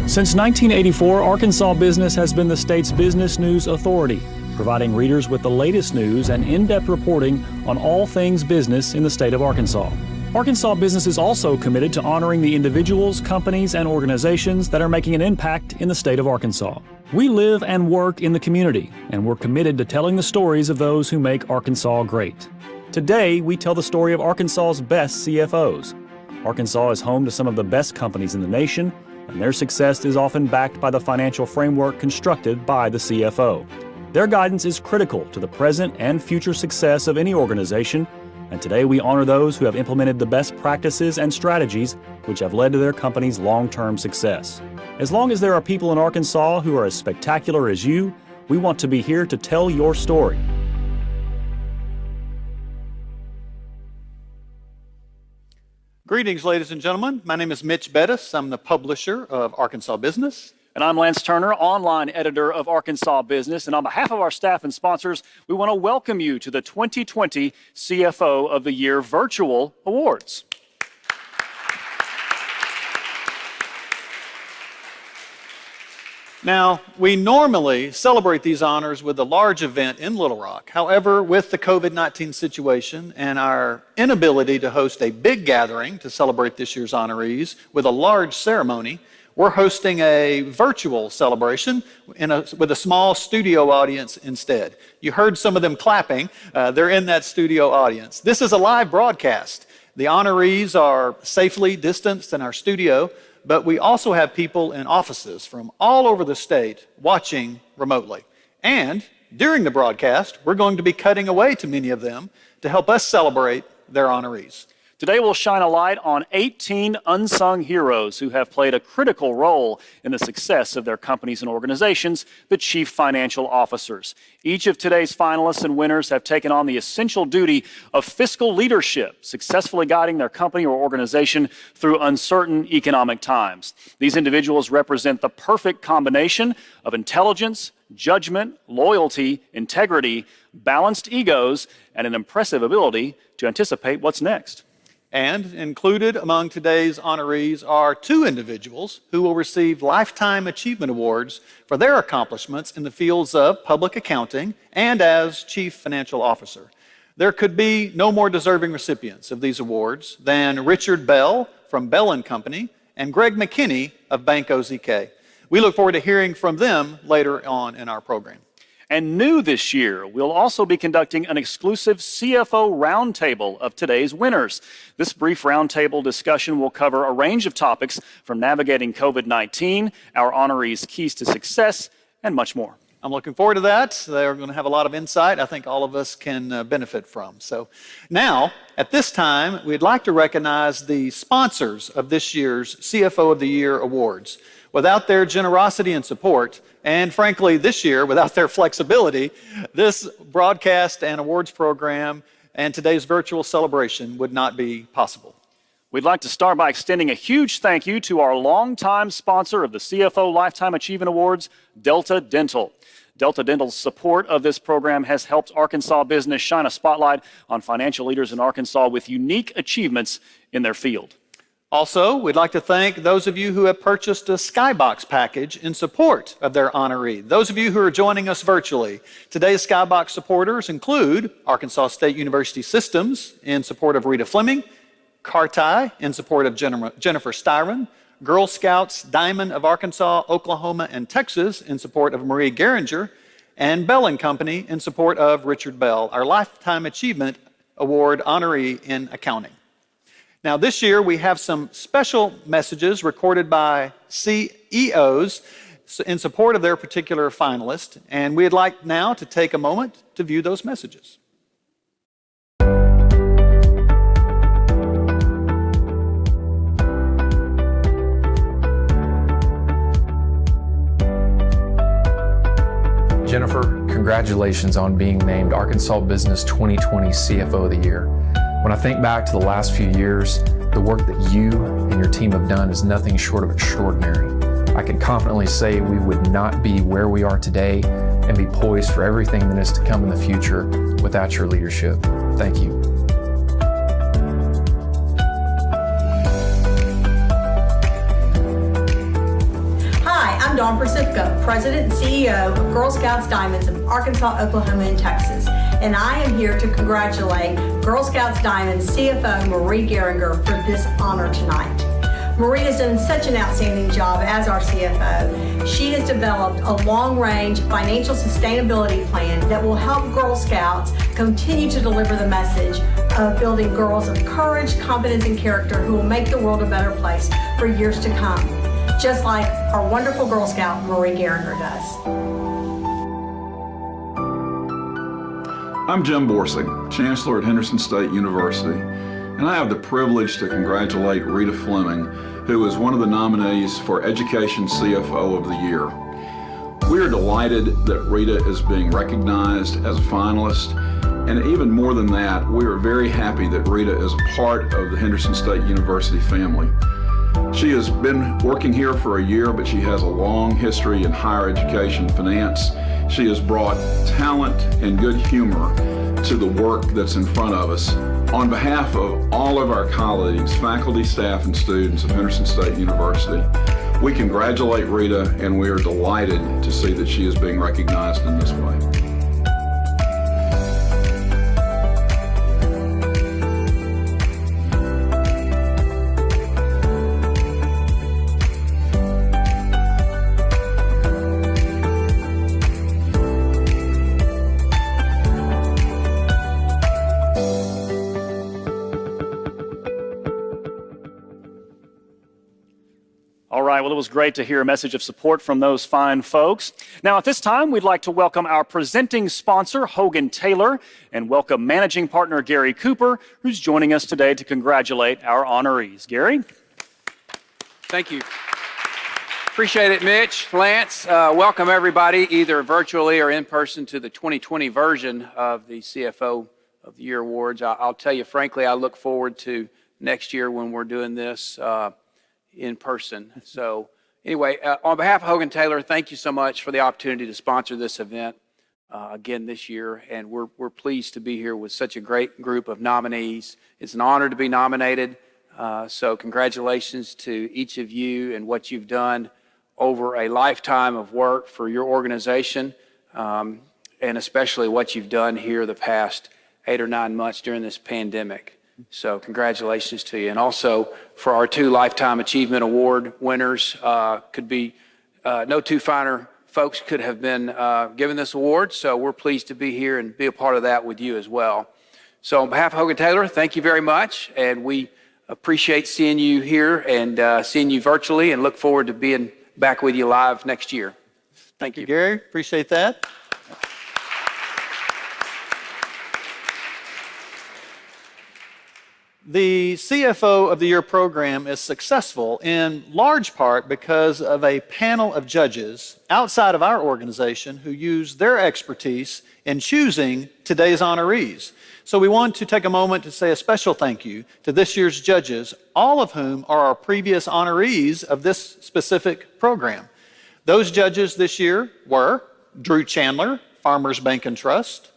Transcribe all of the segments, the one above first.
Since 1984, Arkansas Business has been the state's business news authority, providing readers with the latest news and in-depth reporting on all things business in the state of Arkansas. Arkansas Business is also committed to honoring the individuals, companies, and organizations that are making an impact in the state of Arkansas. We live and work in the community, and we're committed to telling the stories of those who make Arkansas great. Today, we tell the story of Arkansas's best CFOs. Arkansas is home to some of the best companies in the nation, and their success is often backed by the financial framework constructed by the CFO. Their guidance is critical to the present and future success of any organization, and today we honor those who have implemented the best practices and strategies which have led to their company's long-term success. As long as there are people in Arkansas who are as spectacular as you, we want to be here to tell your story. Greetings, ladies and gentlemen. My name is Mitch Bettis. I'm the publisher of Arkansas Business. And I'm Lance Turner, online editor of Arkansas Business. And on behalf of our staff and sponsors, we want to welcome you to the 2020 CFO of the Year Virtual Awards. Now, we normally celebrate these honors with a large event in Little Rock. However, with the COVID-19 situation and our inability to host a big gathering to celebrate this year's honorees with a large ceremony, we're hosting a virtual celebration with a small studio audience instead. You heard some of them clapping. They're in that studio audience. This is a live broadcast. The honorees are safely distanced in our studio, but we also have people in offices from all over the state watching remotely. And during the broadcast, we're going to be cutting away to many of them to help us celebrate their honorees. Today we'll shine a light on 18 unsung heroes who have played a critical role in the success of their companies and organizations, the chief financial officers. Each of today's finalists and winners have taken on the essential duty of fiscal leadership, successfully guiding their company or organization through uncertain economic times. These individuals represent the perfect combination of intelligence, judgment, loyalty, integrity, balanced egos, and an impressive ability to anticipate what's next. And included among today's honorees are two individuals who will receive Lifetime Achievement Awards for their accomplishments in the fields of public accounting and as Chief Financial Officer. There could be no more deserving recipients of these awards than Richard Bell from Bell & Company and Greg McKinney of Bank OZK. We look forward to hearing from them later on in our program. And new this year, we'll also be conducting an exclusive CFO roundtable of today's winners. This brief roundtable discussion will cover a range of topics from navigating COVID-19, our honorees' keys to success, and much more. I'm looking forward to that. They're going to have a lot of insight I think all of us can benefit from. So now, at this time, we'd like to recognize the sponsors of this year's CFO of the Year Awards. Without their generosity and support, and frankly, this year, without their flexibility, this broadcast and awards program and today's virtual celebration would not be possible. We'd like to start by extending a huge thank you to our longtime sponsor of the CFO Lifetime Achievement Awards, Delta Dental. Delta Dental's support of this program has helped Arkansas Business shine a spotlight on financial leaders in Arkansas with unique achievements in their field. Also, we'd like to thank those of you who have purchased a Skybox package in support of their honoree. Those of you who are joining us virtually, today's Skybox supporters include Arkansas State University Systems in support of Rita Fleming, Carti in support of Jennifer Styron, Girl Scouts Diamond of Arkansas, Oklahoma, and Texas in support of Marie Geringer, and Bell & Company in support of Richard Bell, our Lifetime Achievement Award honoree in accounting. Now, this year, we have some special messages recorded by CEOs in support of their particular finalist, and we'd like now to take a moment to view those messages. Jennifer, congratulations on being named Arkansas Business 2020 CFO of the Year. When I think back to the last few years, the work that you and your team have done is nothing short of extraordinary. I can confidently say we would not be where we are today and be poised for everything that is to come in the future without your leadership. Thank you. Persifka, President and CEO of Girl Scouts Diamonds of Arkansas, Oklahoma, and Texas. And I am here to congratulate Girl Scouts Diamonds CFO Marie Geringer for this honor tonight. Marie has done such an outstanding job as our CFO. She has developed a long-range financial sustainability plan that will help Girl Scouts continue to deliver the message of building girls of courage, confidence, and character who will make the world a better place for years to come, just like our wonderful Girl Scout Marie Geringer does. I'm Jim Borsig, Chancellor at Henderson State University, and I have the privilege to congratulate Rita Fleming, who is one of the nominees for Education CFO of the Year. We are delighted that Rita is being recognized as a finalist, and even more than that, we are very happy that Rita is a part of the Henderson State University family. She has been working here for a year, but she has a long history in higher education finance. She has brought talent and good humor to the work that's in front of us. On behalf of all of our colleagues, faculty, staff, and students of Henderson State University, we congratulate Rita, and we are delighted to see that she is being recognized in this way. All right, well, it was great to hear a message of support from those fine folks. Now, at this time, we'd like to welcome our presenting sponsor, Hogan Taylor, and welcome managing partner Gary Cooper, who's joining us today to congratulate our honorees. Gary? Thank you. Appreciate it, Mitch, Lance. Welcome, everybody, either virtually or in person, to the 2020 version of the CFO of the Year Awards. I'll tell you, frankly, I look forward to next year when we're doing this in person. So anyway, on behalf of Hogan Taylor, thank you so much for the opportunity to sponsor this event again this year. And we're pleased to be here with such a great group of nominees. It's an honor to be nominated. So congratulations to each of you and what you've done over a lifetime of work for your organization, and especially what you've done here the past 8 or 9 months during this pandemic. So congratulations to you. And also for our 2 Lifetime Achievement Award winners, could be no 2 finer folks could have been given this award. So we're pleased to be here and be a part of that with you as well. So on behalf of Hogan Taylor, thank you very much. And we appreciate seeing you here and seeing you virtually, and look forward to being back with you live next year. Thank you, Gary. Appreciate that. The CFO of the Year program is successful in large part because of a panel of judges outside of our organization who use their expertise in choosing today's honorees. So we want to take a moment to say a special thank you to this year's judges, all of whom are our previous honorees of this specific program. Those judges this year were Drew Chandler, Farmers Bank and Trust,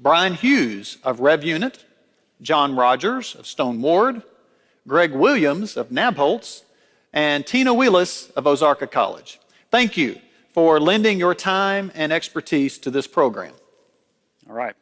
Brian Hughes of Rev Unit, John Rogers of Stone Ward, Greg Williams of Nabholz, and Tina Wheelis of Ozarka College. Thank you for lending your time and expertise to this program. All right.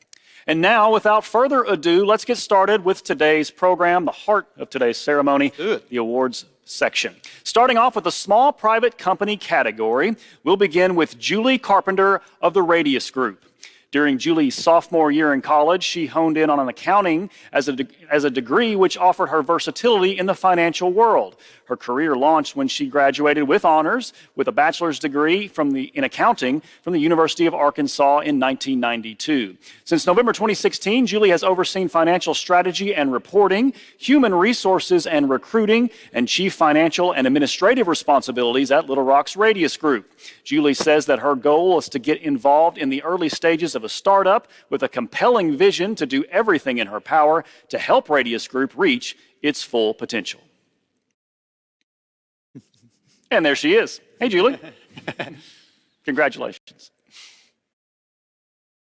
And now, without further ado, let's get started with today's program, the heart of today's ceremony, the awards section. Starting off with the small private company category, we'll begin with Julie Carpenter of the Radius Group. During Julie's sophomore year in college, she honed in on an accounting as a degree which offered her versatility in the financial world. Her career launched when she graduated with honors with a bachelor's degree in accounting from the University of Arkansas in 1992. Since November 2016, Julie has overseen financial strategy and reporting, human resources and recruiting, and chief financial and administrative responsibilities at Little Rock's Radius Group. Julie says that her goal is to get involved in the early stages of a startup with a compelling vision to do everything in her power to help Radius Group reach its full potential. And there she is. Hey, Julie. Congratulations.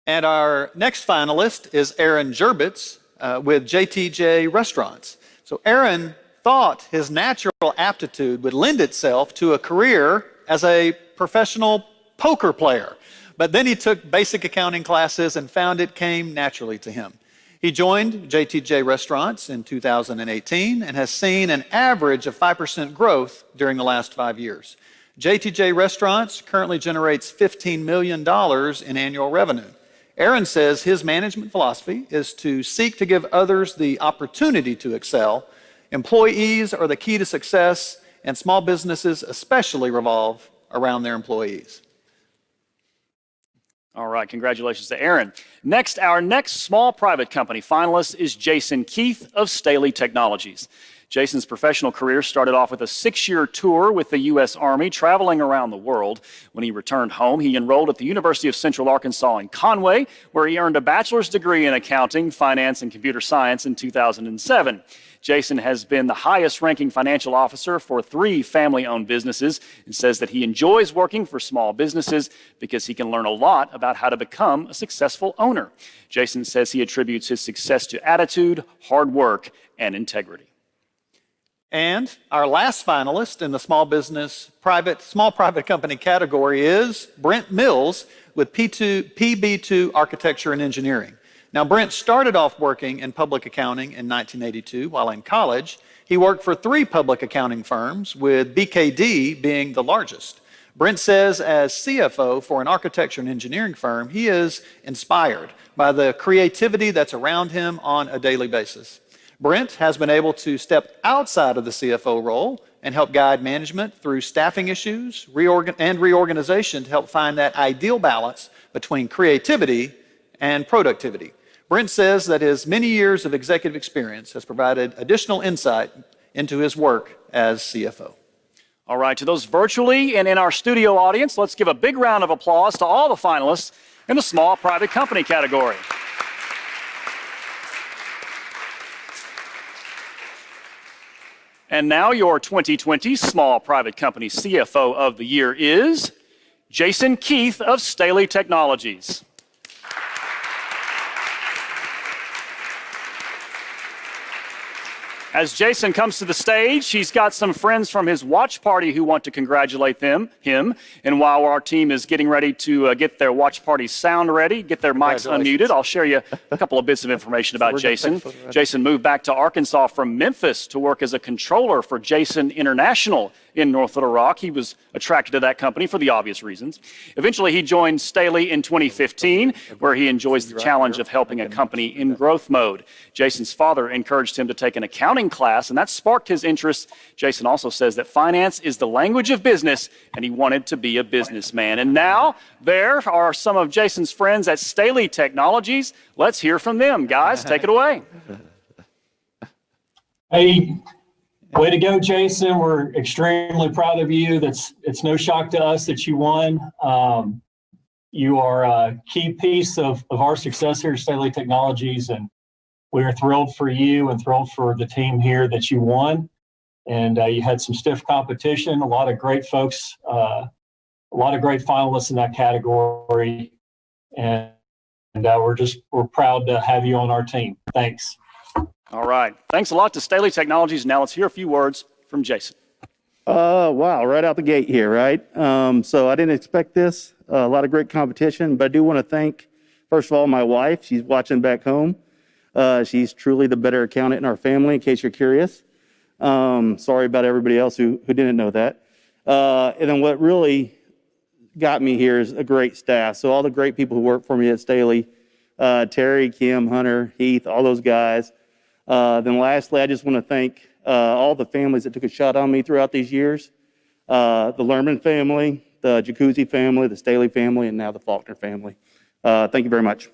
And our next finalist is Aaron Gerbitz with JTJ Restaurants. So Aaron thought his natural aptitude would lend itself to a career as a professional poker player. But then he took basic accounting classes and found it came naturally to him. He joined JTJ Restaurants in 2018 and has seen an average of 5% growth during the last 5 years. JTJ Restaurants currently generates $15 million in annual revenue. Aaron says his management philosophy is to seek to give others the opportunity to excel. Employees are the key to success, and small businesses especially revolve around their employees. All right, congratulations to Aaron. Next, our next small private company finalist is Jason Keith of Staley Technologies. Jason's professional career started off with a 6-year tour with the U.S. Army, traveling around the world. When he returned home, he enrolled at the University of Central Arkansas in Conway, where he earned a bachelor's degree in accounting, finance, and computer science in 2007. Jason has been the highest-ranking financial officer for 3 family-owned businesses and says that he enjoys working for small businesses because he can learn a lot about how to become a successful owner. Jason says he attributes his success to attitude, hard work, and integrity. And our last finalist in the small private company category is Brent Mills with PB2 Architecture and Engineering. Now, Brent started off working in public accounting in 1982 while in college. He worked for 3 public accounting firms, with BKD being the largest. Brent says as CFO for an architecture and engineering firm, he is inspired by the creativity that's around him on a daily basis. Brent has been able to step outside of the CFO role and help guide management through staffing issues and reorganization to help find that ideal balance between creativity and productivity. Brent says that his many years of executive experience has provided additional insight into his work as CFO. All right, to those virtually and in our studio audience, let's give a big round of applause to all the finalists in the small private company category. And now your 2020 Small Private Company CFO of the Year is Jason Keith of Staley Technologies. As Jason comes to the stage, he's got some friends from his watch party who want to congratulate him. And while our team is getting ready to get their watch party sound ready, get their mics unmuted, I'll share you a couple of bits of information about Jason. Jason moved back to Arkansas from Memphis to work as a controller for Jason International in North Little Rock. He was attracted to that company for the obvious reasons. Eventually, he joined Staley in 2015, where he enjoys the challenge of helping a company in growth mode. Jason's father encouraged him to take an accounting class, and that sparked his interest. Jason also says that finance is the language of business, and he wanted to be a businessman. And now, there are some of Jason's friends at Staley Technologies. Let's hear from them. Guys, take it away. Hey, way to go, Jason. We're extremely proud of you. It's no shock to us that you won. You are a key piece of our success here at Staley Technologies, and we are thrilled for you and thrilled for the team here that you won. And you had some stiff competition, a lot of great folks, a lot of great finalists in that category. And we're proud to have you on our team. Thanks. All right. Thanks a lot to Staley Technologies. Now let's hear a few words from Jason. Wow, right out the gate here, right? So I didn't expect this. A lot of great competition, but I do want to thank, first of all, my wife. She's watching back home. She's truly the better accountant in our family, in case you're curious. Sorry about everybody else who didn't know that. And then what really got me here is a great staff. So all the great people who work for me at Staley, Terry, Kim, Hunter, Heath, all those guys. Then lastly, I just want to thank all the families that took a shot on me throughout these years. The Lerman family, the Jacuzzi family, the Staley family, and now the Faulkner family. Thank you very much.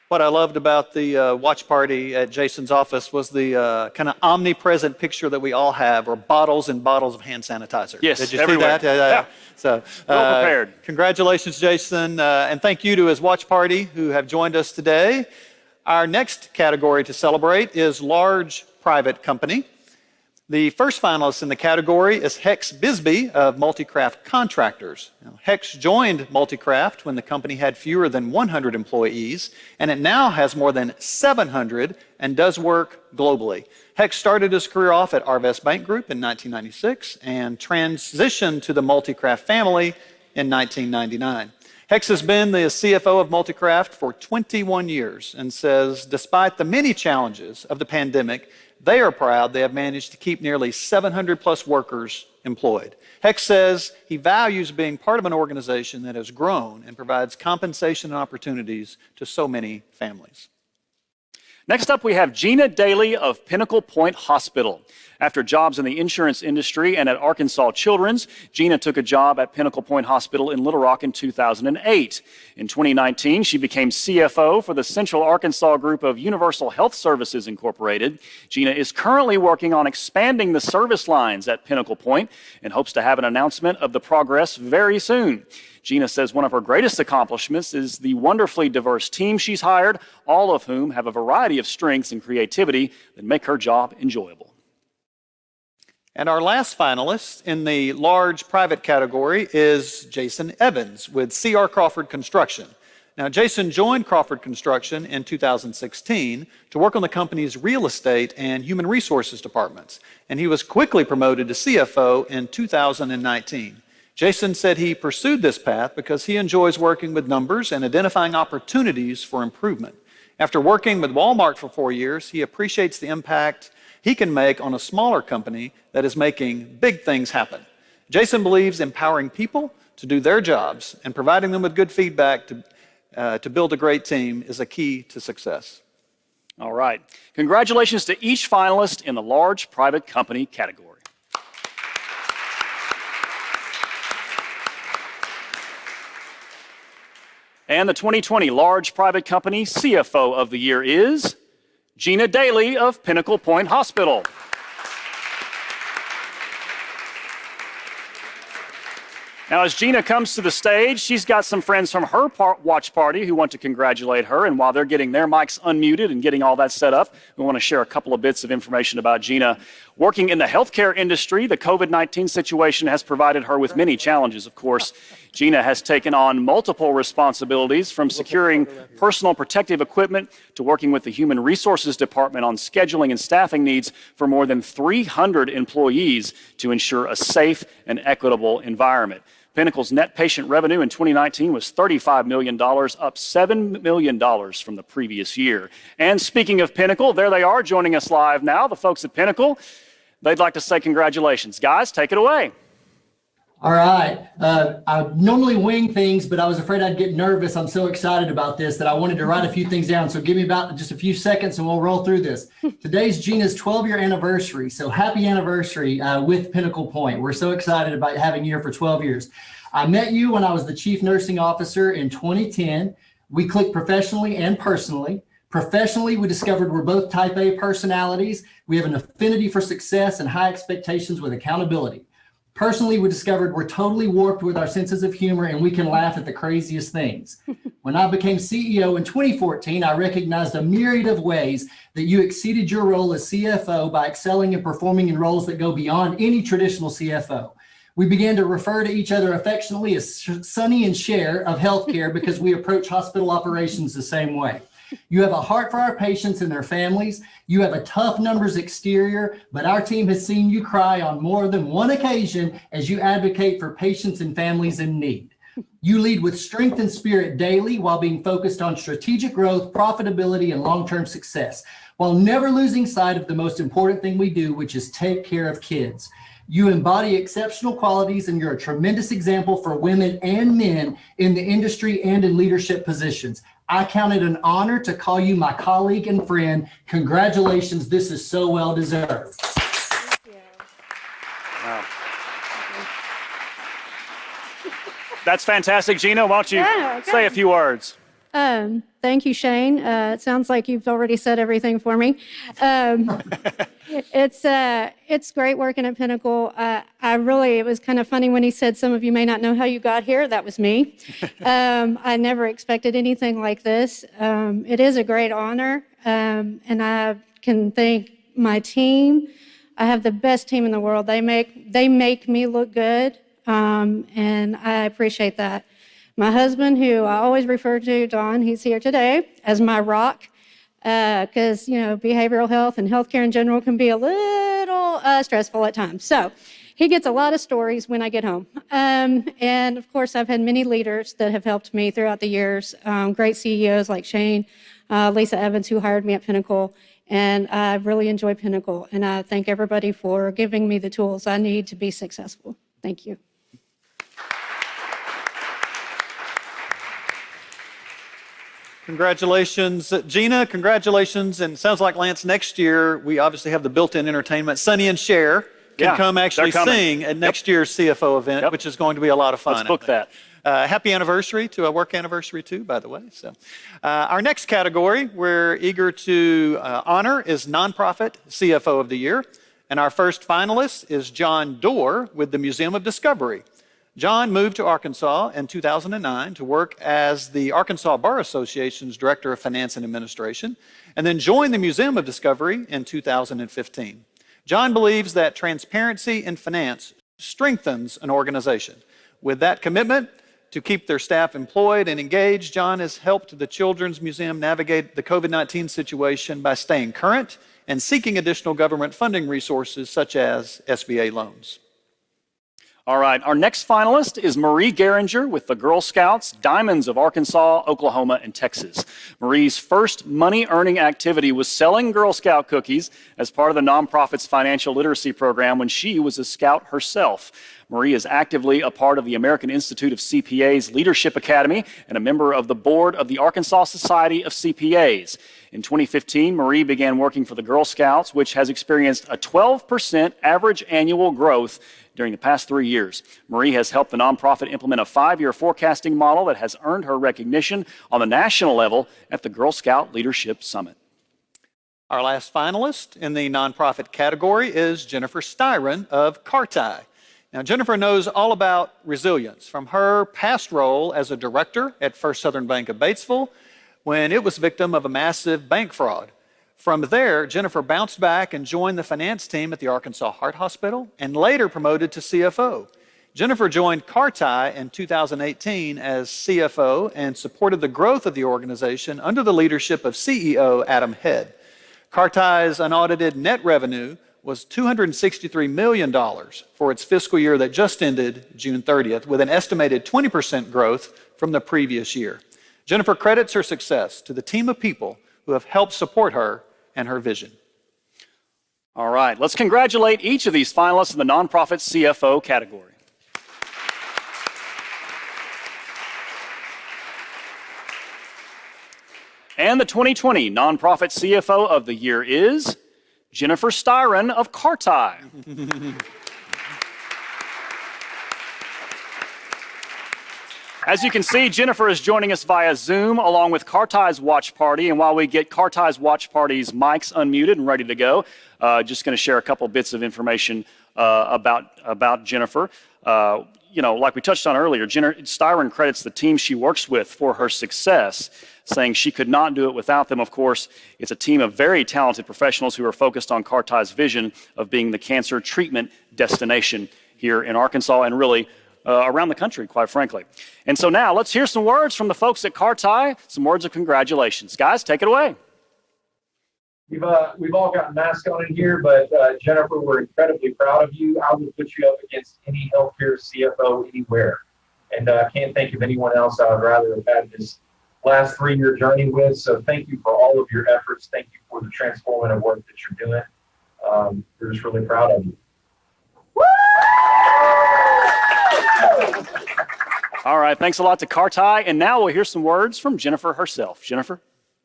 What I loved about the watch party at Jason's office was the kind of omnipresent picture that we all have, or bottles and bottles of hand sanitizer. Yes, did you everywhere. see that? Yeah. So, well prepared. Congratulations, Jason, and thank you to his watch party who have joined us today. Our next category to celebrate is large private company. The first finalist in the category is Hex Bisbee of Multicraft Contractors. Now, Hex joined Multicraft when the company had fewer than 100 employees, and it now has more than 700 and does work globally. Hex started his career off at Arvest Bank Group in 1996 and transitioned to the Multicraft family in 1999. Hex has been the CFO of Multicraft for 21 years and says, despite the many challenges of the pandemic, they are proud they have managed to keep nearly 700 plus workers employed. Hex says he values being part of an organization that has grown and provides compensation and opportunities to so many families. Next up, we have Gina Daly of Pinnacle Point Hospital. After jobs in the insurance industry and at Arkansas Children's, Gina took a job at Pinnacle Point Hospital in Little Rock in 2008. In 2019, she became CFO for the Central Arkansas Group of Universal Health Services Incorporated. Gina is currently working on expanding the service lines at Pinnacle Point and hopes to have an announcement of the progress very soon. Gina says one of her greatest accomplishments is the wonderfully diverse team she's hired, all of whom have a variety of strengths and creativity that make her job enjoyable. And our last finalist in the large private category is Jason Evans with C.R. Crawford Construction. Now, Jason joined Crawford Construction in 2016 to work on the company's real estate and human resources departments, and he was quickly promoted to CFO in 2019. Jason said he pursued this path because he enjoys working with numbers and identifying opportunities for improvement. After working with Walmart for 4 years, he appreciates the impact he can make on a smaller company that is making big things happen. Jason believes empowering people to do their jobs and providing them with good feedback to build a great team is a key to success. All right. Congratulations to each finalist in the large private company category. And the 2020 Large Private Company CFO of the Year is Gina Daly of Pinnacle Point Hospital. Now, as Gina comes to the stage, she's got some friends from her watch party who want to congratulate her. And while they're getting their mics unmuted and getting all that set up, we want to share a couple of bits of information about Gina. Working in the healthcare industry, the COVID-19 situation has provided her with many challenges, of course. Gina has taken on multiple responsibilities, from securing personal protective equipment to working with the Human Resources Department on scheduling and staffing needs for more than 300 employees to ensure a safe and equitable environment. Pinnacle's net patient revenue in 2019 was $35 million, up $7 million from the previous year. And speaking of Pinnacle, there they are joining us live now, the folks at Pinnacle. They'd like to say congratulations. Guys, take it away. All right. I normally wing things, but I was afraid I'd get nervous. I'm so excited about this that I wanted to write a few things down. So give me about just a few seconds and we'll roll through this. Today's Gina's 12-year anniversary. So happy anniversary with Pinnacle Point. We're so excited about having you here for 12 years. I met you when I was the chief nursing officer in 2010. We clicked professionally and personally. Professionally, we discovered we're both type A personalities. We have an affinity for success and high expectations with accountability. Personally, we discovered we're totally warped with our senses of humor and we can laugh at the craziest things. When I became CEO in 2014, I recognized a myriad of ways that you exceeded your role as CFO by excelling and performing in roles that go beyond any traditional CFO. We began to refer to each other affectionately as Sonny and Cher of healthcare because we approach hospital operations the same way. You have a heart for our patients and their families. You have a tough numbers exterior, but our team has seen you cry on more than one occasion as you advocate for patients and families in need. You lead with strength and spirit daily while being focused on strategic growth, profitability, and long-term success, while never losing sight of the most important thing we do, which is take care of kids. You embody exceptional qualities and you're a tremendous example for women and men in the industry and in leadership positions. I count it an honor to call you my colleague and friend. Congratulations, this is so well deserved. Thank you. Wow. That's fantastic, Gina. Why don't you say a few words? Thank you, Shane. It sounds like you've already said everything for me. It's great working at Pinnacle. It was kind of funny when he said, some of you may not know how you got here. That was me. I never expected anything like this. It is a great honor. And I can thank my team, I have the best team in the world. They make me look good, and I appreciate that. My husband, who I always refer to, Don, he's here today, as my rock, because, behavioral health and healthcare in general can be a little stressful at times. So he gets a lot of stories when I get home. And of course, I've had many leaders that have helped me throughout the years, great CEOs like Shane, Lisa Evans, who hired me at Pinnacle. And I really enjoy Pinnacle. And I thank everybody for giving me the tools I need to be successful. Thank you. Congratulations, Gina. Congratulations. And it sounds like, Lance, next year we obviously have the built-in entertainment. Sonny and Cher can come actually sing at next year's CFO event, which is going to be a lot of fun. Let's book that. Happy anniversary to a work anniversary too, by the way. So, our next category we're eager to honor is Nonprofit CFO of the Year. And our first finalist is John Doerr with the Museum of Discovery. John moved to Arkansas in 2009 to work as the Arkansas Bar Association's Director of Finance and Administration, and then joined the Museum of Discovery in 2015. John believes that transparency in finance strengthens an organization. With that commitment to keep their staff employed and engaged, John has helped the Children's Museum navigate the COVID-19 situation by staying current and seeking additional government funding resources such as SBA loans. All right, our next finalist is Marie Geringer with the Girl Scouts, Diamonds of Arkansas, Oklahoma, and Texas. Marie's first money-earning activity was selling Girl Scout cookies as part of the nonprofit's financial literacy program when she was a scout herself. Marie is actively a part of the American Institute of CPA's Leadership Academy and a member of the board of the Arkansas Society of CPAs. In 2015, Marie began working for the Girl Scouts, which has experienced a 12% average annual growth during the past 3 years. Marie has helped the nonprofit implement a 5-year forecasting model that has earned her recognition on the national level at the Girl Scout Leadership Summit. Our last finalist in the nonprofit category is Jennifer Styron of Carti. Now, Jennifer knows all about resilience from her past role as a director at First Southern Bank of Batesville when it was victim of a massive bank fraud. From there, Jennifer bounced back and joined the finance team at the Arkansas Heart Hospital and later promoted to CFO. Jennifer joined Carti in 2018 as CFO and supported the growth of the organization under the leadership of CEO Adam Head. Carti's unaudited net revenue was $263 million for its fiscal year that just ended June 30th, with an estimated 20% growth from the previous year. Jennifer credits her success to the team of people who have helped support her and her vision. All right, let's congratulate each of these finalists in the nonprofit CFO category. And the 2020 Nonprofit CFO of the Year is Jennifer Styron of Carti. As you can see, Jennifer is joining us via Zoom along with Carti's watch party. And while we get Carti's watch party's mics unmuted and ready to go, just going to share a couple bits of information about Jennifer. Like we touched on earlier, Styron credits the team she works with for her success, saying she could not do it without them. Of course, it's a team of very talented professionals who are focused on Carti's vision of being the cancer treatment destination here in Arkansas and really around the country, quite frankly. And so now let's hear some words from the folks at Carti, some words of congratulations. Guys, take it away. We've all got masks on in here, but Jennifer, we're incredibly proud of you. I would put you up against any healthcare CFO anywhere. And I can't think of anyone else I would rather have had this last 3-year journey with. So thank you for all of your efforts. Thank you for the transformative work that you're doing. We're just really proud of you. All right, thanks a lot to Carti. And now we'll hear some words from Jennifer herself. Jennifer?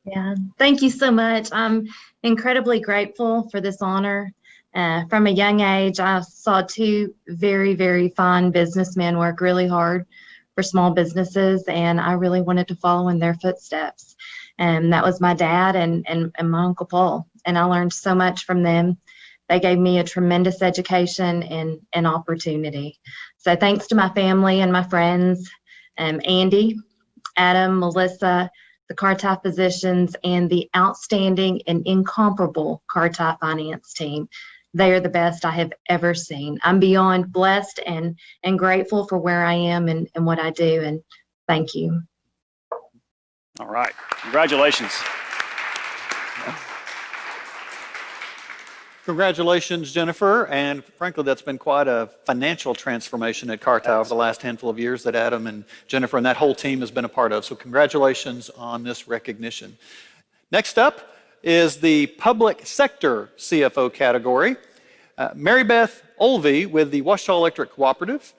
Yeah, thank you so much. I'm incredibly grateful for this honor. From a young age, I saw 2 very, very fine businessmen work really hard for small businesses, and I really wanted to follow in their footsteps. And that was my dad and my Uncle Paul, and I learned so much from them. They gave me a tremendous education and opportunity. So thanks to my family and my friends, Andy, Adam, Melissa, the Carti physicians, and the outstanding and incomparable Carti finance team. they are the best I have ever seen. I'm beyond blessed and grateful for where I am and what I do. And thank you. All right. Congratulations. Congratulations, Jennifer. And frankly, that's been quite a financial transformation at Cartile over the last handful of years that Adam and Jennifer and that whole team has been a part of. So congratulations on this recognition. Next up is the public sector CFO category. Mary Beth Olvey with the Ouachita Electric Cooperative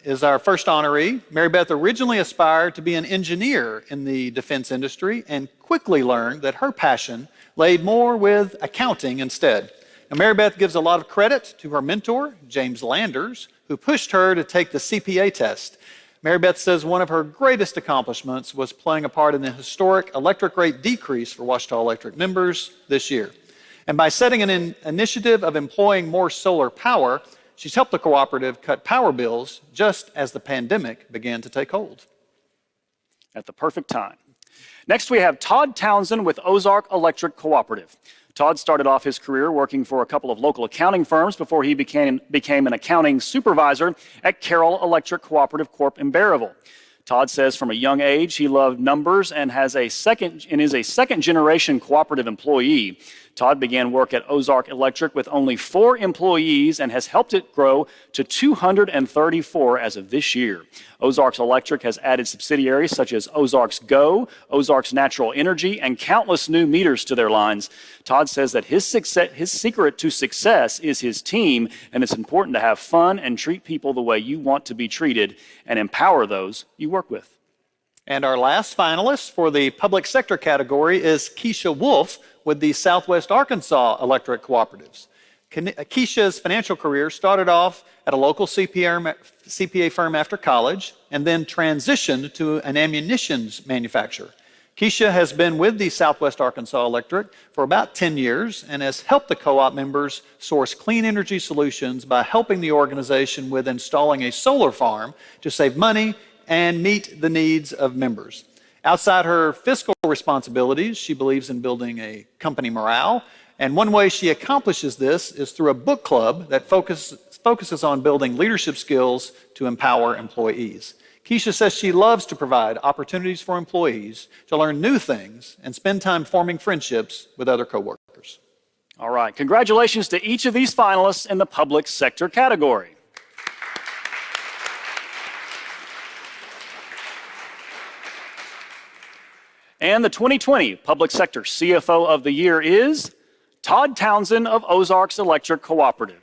is our first honoree. Mary Beth originally aspired to be an engineer in the defense industry and quickly learned that her passion laid more with accounting instead. Now, Mary Beth gives a lot of credit to her mentor, James Landers, who pushed her to take the CPA test. Mary Beth says one of her greatest accomplishments was playing a part in the historic electric rate decrease for Ouachita Electric members this year. And by setting an initiative of employing more solar power, she's helped the cooperative cut power bills just as the pandemic began to take hold. At the perfect time. Next, we have Todd Townsend with Ozark Electric Cooperative. Todd started off his career working for a couple of local accounting firms before he became an accounting supervisor at Carroll Electric Cooperative Corp. in Berryville. Todd says from a young age he loved numbers and is a second-generation cooperative employee. Todd began work at Ozark Electric with only 4 employees and has helped it grow to 234 as of this year. Ozarks Electric has added subsidiaries such as Ozarks Go, Ozarks Natural Energy, and countless new meters to their lines. Todd says that his secret to success is his team, and it's important to have fun and treat people the way you want to be treated and empower those you work with. And our last finalist for the public sector category is Keisha Wolf with the Southwest Arkansas Electric Cooperatives. Keisha's financial career started off at a local CPA firm after college and then transitioned to an ammunitions manufacturer. Keisha has been with the Southwest Arkansas Electric for about 10 years and has helped the co-op members source clean energy solutions by helping the organization with installing a solar farm to save money and meet the needs of members. Outside her fiscal responsibilities, she believes in building a company morale, and one way she accomplishes this is through a book club that focuses on building leadership skills to empower employees. Keisha says she loves to provide opportunities for employees to learn new things and spend time forming friendships with other coworkers. All right, congratulations to each of these finalists in the public sector category. And the 2020 Public Sector CFO of the Year is Todd Townsend of Ozarks Electric Cooperative.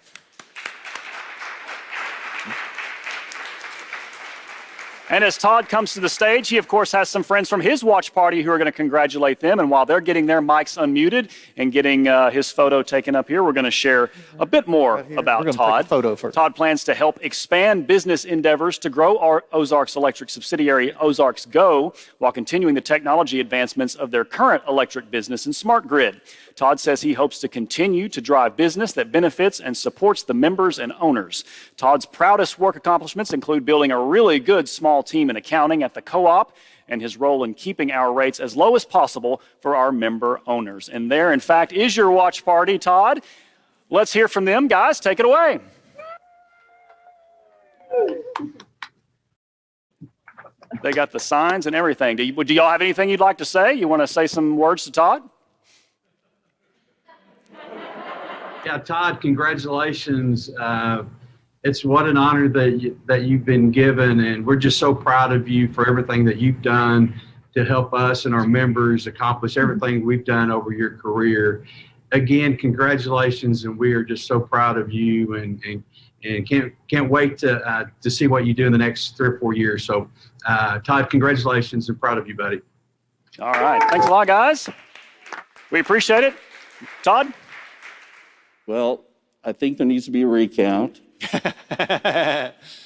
And as Todd comes to the stage, he of course has some friends from his watch party who are going to congratulate them. And while they're getting their mics unmuted and getting his photo taken up here, we're going to share a bit more about Todd. Todd plans to help expand business endeavors to grow our Ozarks Electric subsidiary Ozarks Go while continuing the technology advancements of their current electric business and smart grid. Todd says he hopes to continue to drive business that benefits and supports the members and owners. Todd's proudest work accomplishments include building a really good small team in accounting at the co-op and his role in keeping our rates as low as possible for our member owners. And there, in fact, is your watch party, Todd. Let's hear from them. Guys, take it away. They got the signs and everything. Do y'all have anything you'd like to say? You want to say some words to Todd? Yeah, Todd, congratulations. It's what an honor that you've been given, and we're just so proud of you for everything that you've done to help us and our members accomplish everything we've done over your career. Again, congratulations, and we are just so proud of you, and can't wait to see what you do in the next 3 or 4 years. So, Todd, congratulations, and proud of you, buddy. All right, thanks a lot, guys. We appreciate it. Todd? Well, I think there needs to be a recount.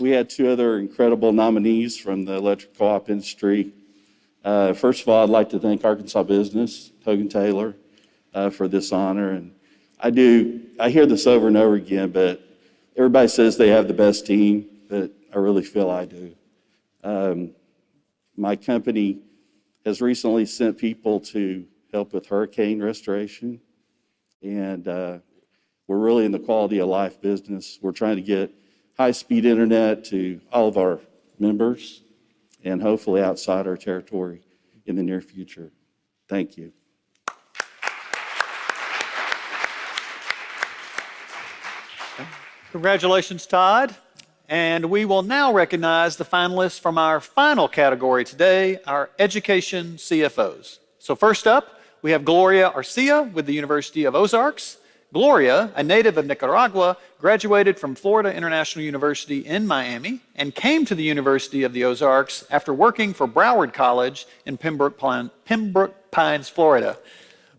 We had 2 other incredible nominees from the electric co-op industry. First of all, I'd like to thank Arkansas Business, Hogan Taylor, for this honor. And I hear this over and over again, but everybody says they have the best team, but I really feel I do. My company has recently sent people to help with hurricane restoration, and We're really in the quality of life business. We're trying to get high-speed internet to all of our members and hopefully outside our territory in the near future. Thank you. Congratulations, Todd. And we will now recognize the finalists from our final category today, our Education CFOs. So first up, we have Gloria Arcia with the University of Ozarks. Gloria, a native of Nicaragua, graduated from Florida International University in Miami and came to the University of the Ozarks after working for Broward College in Pembroke Pines, Florida.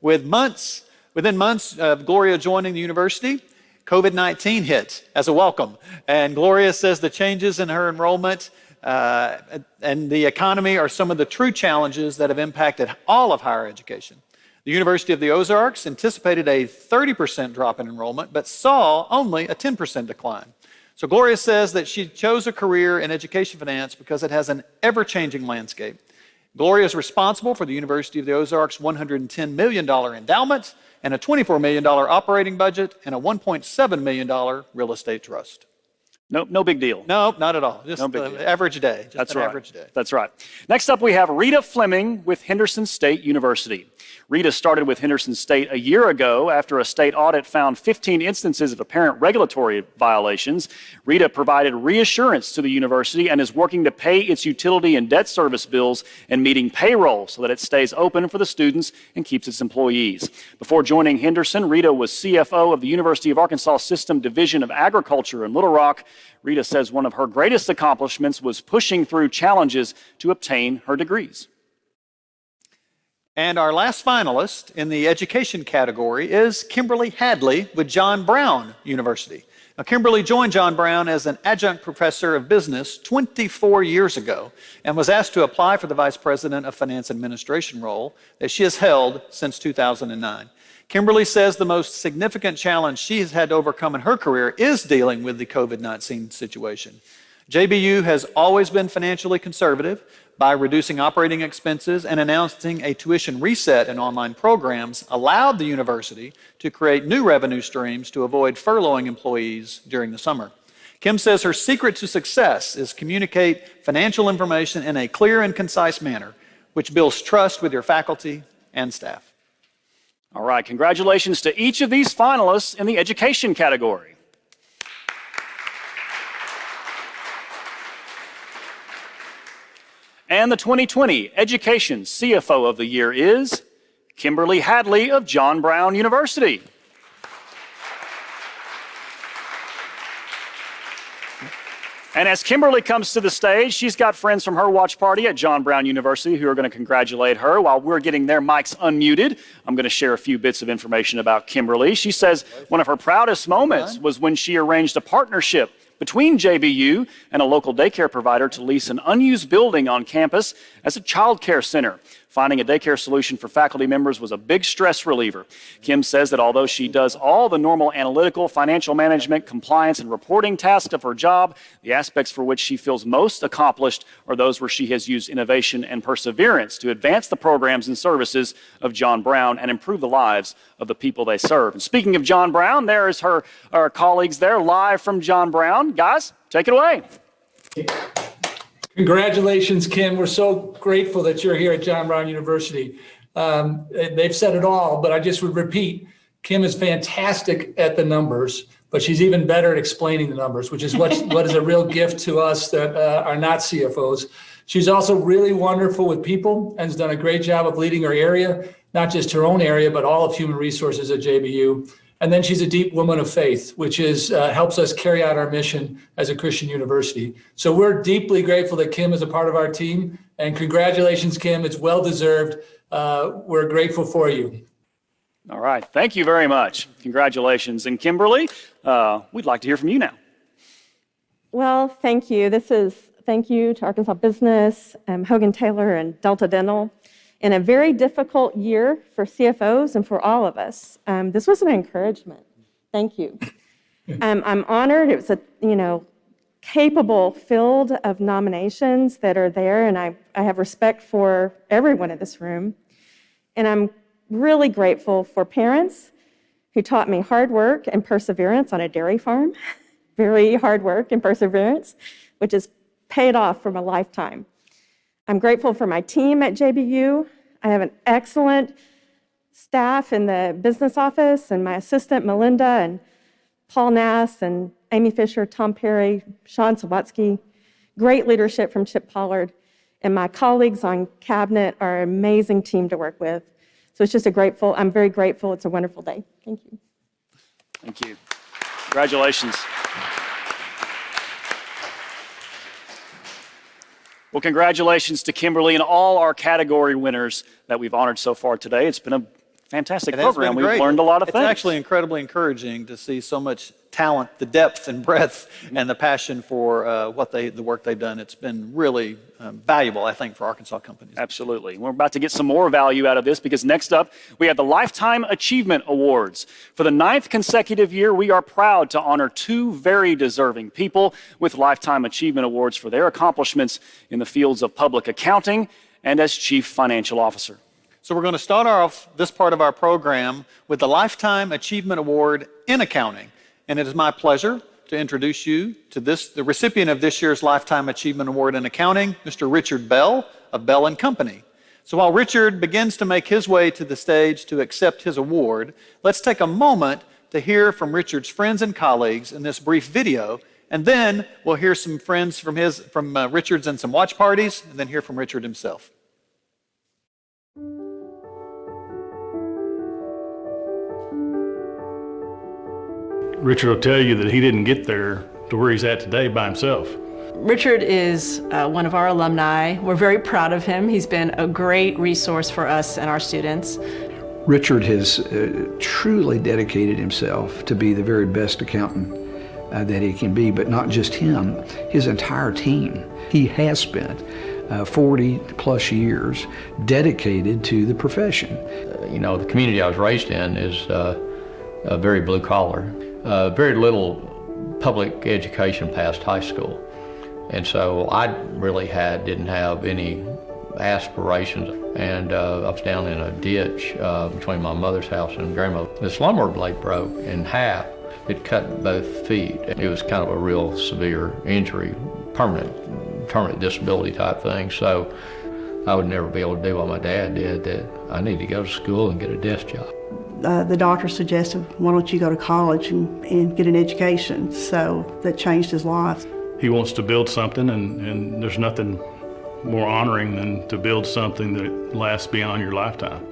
Within months of Gloria joining the university, COVID-19 hit as a welcome. And Gloria says the changes in her enrollment and the economy are some of the true challenges that have impacted all of higher education. The University of the Ozarks anticipated a 30% drop in enrollment, but saw only a 10% decline. So Gloria says that she chose a career in education finance because it has an ever-changing landscape. Gloria is responsible for the University of the Ozarks' $110 million endowment and a $24 million operating budget and a $1.7 million real estate trust. No big deal. No, not at all. Just No big deal. average day. Just That's an right. average day. That's right. Next up, we have Rita Fleming with Henderson State University. Rita started with Henderson State a year ago after a state audit found 15 instances of apparent regulatory violations. Rita provided reassurance to the university and is working to pay its utility and debt service bills and meeting payroll so that it stays open for the students and keeps its employees. Before joining Henderson, Rita was CFO of the University of Arkansas System Division of Agriculture in Little Rock. Rita says one of her greatest accomplishments was pushing through challenges to obtain her degrees. And our last finalist in the education category is Kimberly Hadley with John Brown University. Now, Kimberly joined John Brown as an adjunct professor of business 24 years ago and was asked to apply for the Vice President of Finance Administration role that she has held since 2009. Kimberly says the most significant challenge she has had to overcome in her career is dealing with the COVID-19 situation. JBU has always been financially conservative by reducing operating expenses and announcing a tuition reset in online programs allowed the university to create new revenue streams to avoid furloughing employees during the summer. Kim says her secret to success is communicate financial information in a clear and concise manner, which builds trust with your faculty and staff. All right, congratulations to each of these finalists in the education category. And the 2020 Education CFO of the Year is Kimberly Hadley of John Brown University. And as Kimberly comes to the stage, she's got friends from her watch party at John Brown University who are going to congratulate her. While we're getting their mics unmuted, I'm going to share a few bits of information about Kimberly. She says one of her proudest moments was when she arranged a partnership between JBU and a local daycare provider to lease an unused building on campus as a child care center. Finding a daycare solution for faculty members was a big stress reliever. Kim says that although she does all the normal analytical, financial management, compliance, and reporting tasks of her job, the aspects for which she feels most accomplished are those where she has used innovation and perseverance to advance the programs and services of John Brown and improve the lives of the people they serve. And speaking of John Brown, there is her colleagues there live from John Brown. Guys, take it away. Congratulations, Kim. We're so grateful that you're here at John Brown University. They've said it all, but I just would repeat, Kim is fantastic at the numbers, but she's even better at explaining the numbers, which is what is a real gift to us that are not CFOs. She's also really wonderful with people and has done a great job of leading her area, not just her own area, but all of human resources at JBU. And then she's a deep woman of faith, which is helps us carry out our mission as a Christian university. So we're deeply grateful that Kim is a part of our team. And congratulations, Kim. It's well-deserved. We're grateful for you. All right. Thank you very much. Congratulations. And Kimberly, we'd like to hear from you now. Well, thank you. Thank you to Arkansas Business, Hogan Taylor, and Delta Dental. In a very difficult year for CFOs and for all of us, this was an encouragement. Thank you. I'm honored. It was a capable field of nominations that are there, and I have respect for everyone in this room. And I'm really grateful for parents who taught me hard work and perseverance on a dairy farm. Very hard work and perseverance, which has paid off for a lifetime. I'm grateful for my team at JBU. I have an excellent staff in the business office, and my assistant, Melinda, and Paul Nass, and Amy Fisher, Tom Perry, Sean Sawatsky. Great leadership from Chip Pollard. And my colleagues on cabinet are an amazing team to work with. So it's just I'm very grateful. It's a wonderful day. Thank you. Thank you. Congratulations. Well, congratulations to Kimberly and all our category winners that we've honored so far today. It's been a fantastic program. We've learned a lot of things. It's actually incredibly encouraging to see so much talent, the depth and breadth, and the passion for the work they've done. It's been really valuable, I think, for Arkansas companies. Absolutely. We're about to get some more value out of this because next up, we have the Lifetime Achievement Awards. For the 9th consecutive year, we are proud to honor 2 very deserving people with Lifetime Achievement Awards for their accomplishments in the fields of public accounting and as Chief Financial Officer. So we're going to start off this part of our program with the Lifetime Achievement Award in Accounting. And it is my pleasure to introduce you to the recipient of this year's Lifetime Achievement Award in Accounting, Mr. Richard Bell of Bell & Company. So while Richard begins to make his way to the stage to accept his award, let's take a moment to hear from Richard's friends and colleagues in this brief video, and then we'll hear some friends from Richard's and some watch parties, and then hear from Richard himself. Richard will tell you that he didn't get there to where he's at today by himself. Richard is one of our alumni. We're very proud of him. He's been a great resource for us and our students. Richard has truly dedicated himself to be the very best accountant that he can be, but not just him, his entire team. He has spent 40 plus years dedicated to the profession. You know, the community I was raised in is very blue collar. Very little public education past high school. And so I really didn't have any aspirations. And I was down in a ditch between my mother's house and grandma. This lawnmower blade broke in half. It cut both feet. It was kind of a real severe injury, permanent disability type thing. So I would never be able to do what my dad did, that I need to go to school and get a desk job. The doctor suggested, why don't you go to college and get an education? So that changed his life. He wants to build something, and there's nothing more honoring than to build something that lasts beyond your lifetime.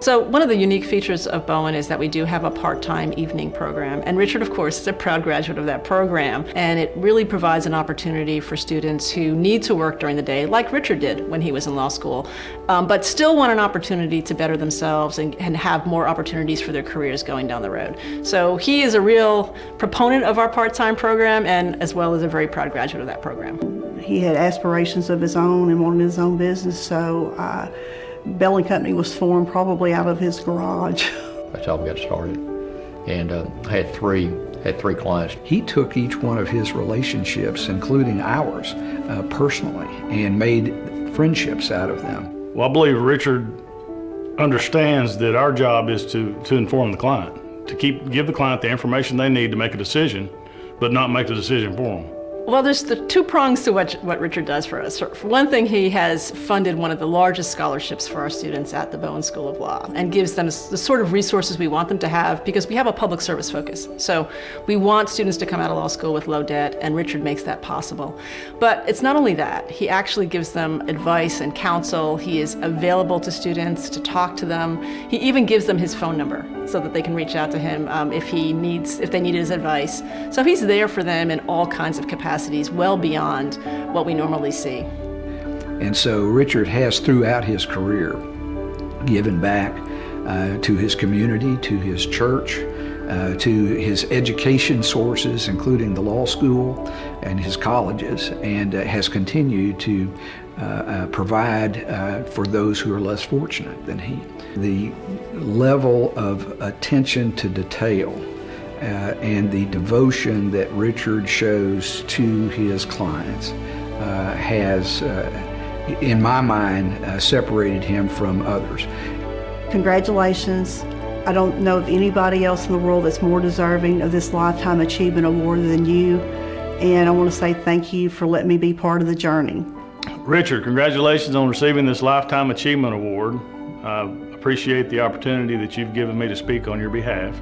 So one of the unique features of Bowen is that we do have a part-time evening program. And Richard, of course, is a proud graduate of that program. And it really provides an opportunity for students who need to work during the day, like Richard did when he was in law school, but still want an opportunity to better themselves and have more opportunities for their careers going down the road. So he is a real proponent of our part-time program, and as well as a very proud graduate of that program. He had aspirations of his own and wanted his own business, so Bell & Company was formed probably out of his garage. That's how we got started. And I had three clients. He took each one of his relationships, including ours, personally, and made friendships out of them. Well, I believe Richard understands that our job is to inform the client, to give the client the information they need to make a decision, but not make the decision for them. Well, there's the 2 prongs to what Richard does for us. For one thing, he has funded one of the largest scholarships for our students at the Bowen School of Law and gives them the sort of resources we want them to have, because we have a public service focus. So we want students to come out of law school with low debt, and Richard makes that possible. But it's not only that. He actually gives them advice and counsel. He is available to students to talk to them. He even gives them his phone number so that they can reach out to him if they need his advice. So he's there for them in all kinds of capacities, well beyond what we normally see. And so Richard has, throughout his career, given back to his community, to his church, to his education sources, including the law school and his colleges, and has continued to provide for those who are less fortunate than he. The level of attention to detail and the devotion that Richard shows to his clients has, in my mind, separated him from others. Congratulations. I don't know of anybody else in the world that's more deserving of this Lifetime Achievement Award than you. And I want to say thank you for letting me be part of the journey. Richard, congratulations on receiving this Lifetime Achievement Award. I appreciate the opportunity that you've given me to speak on your behalf.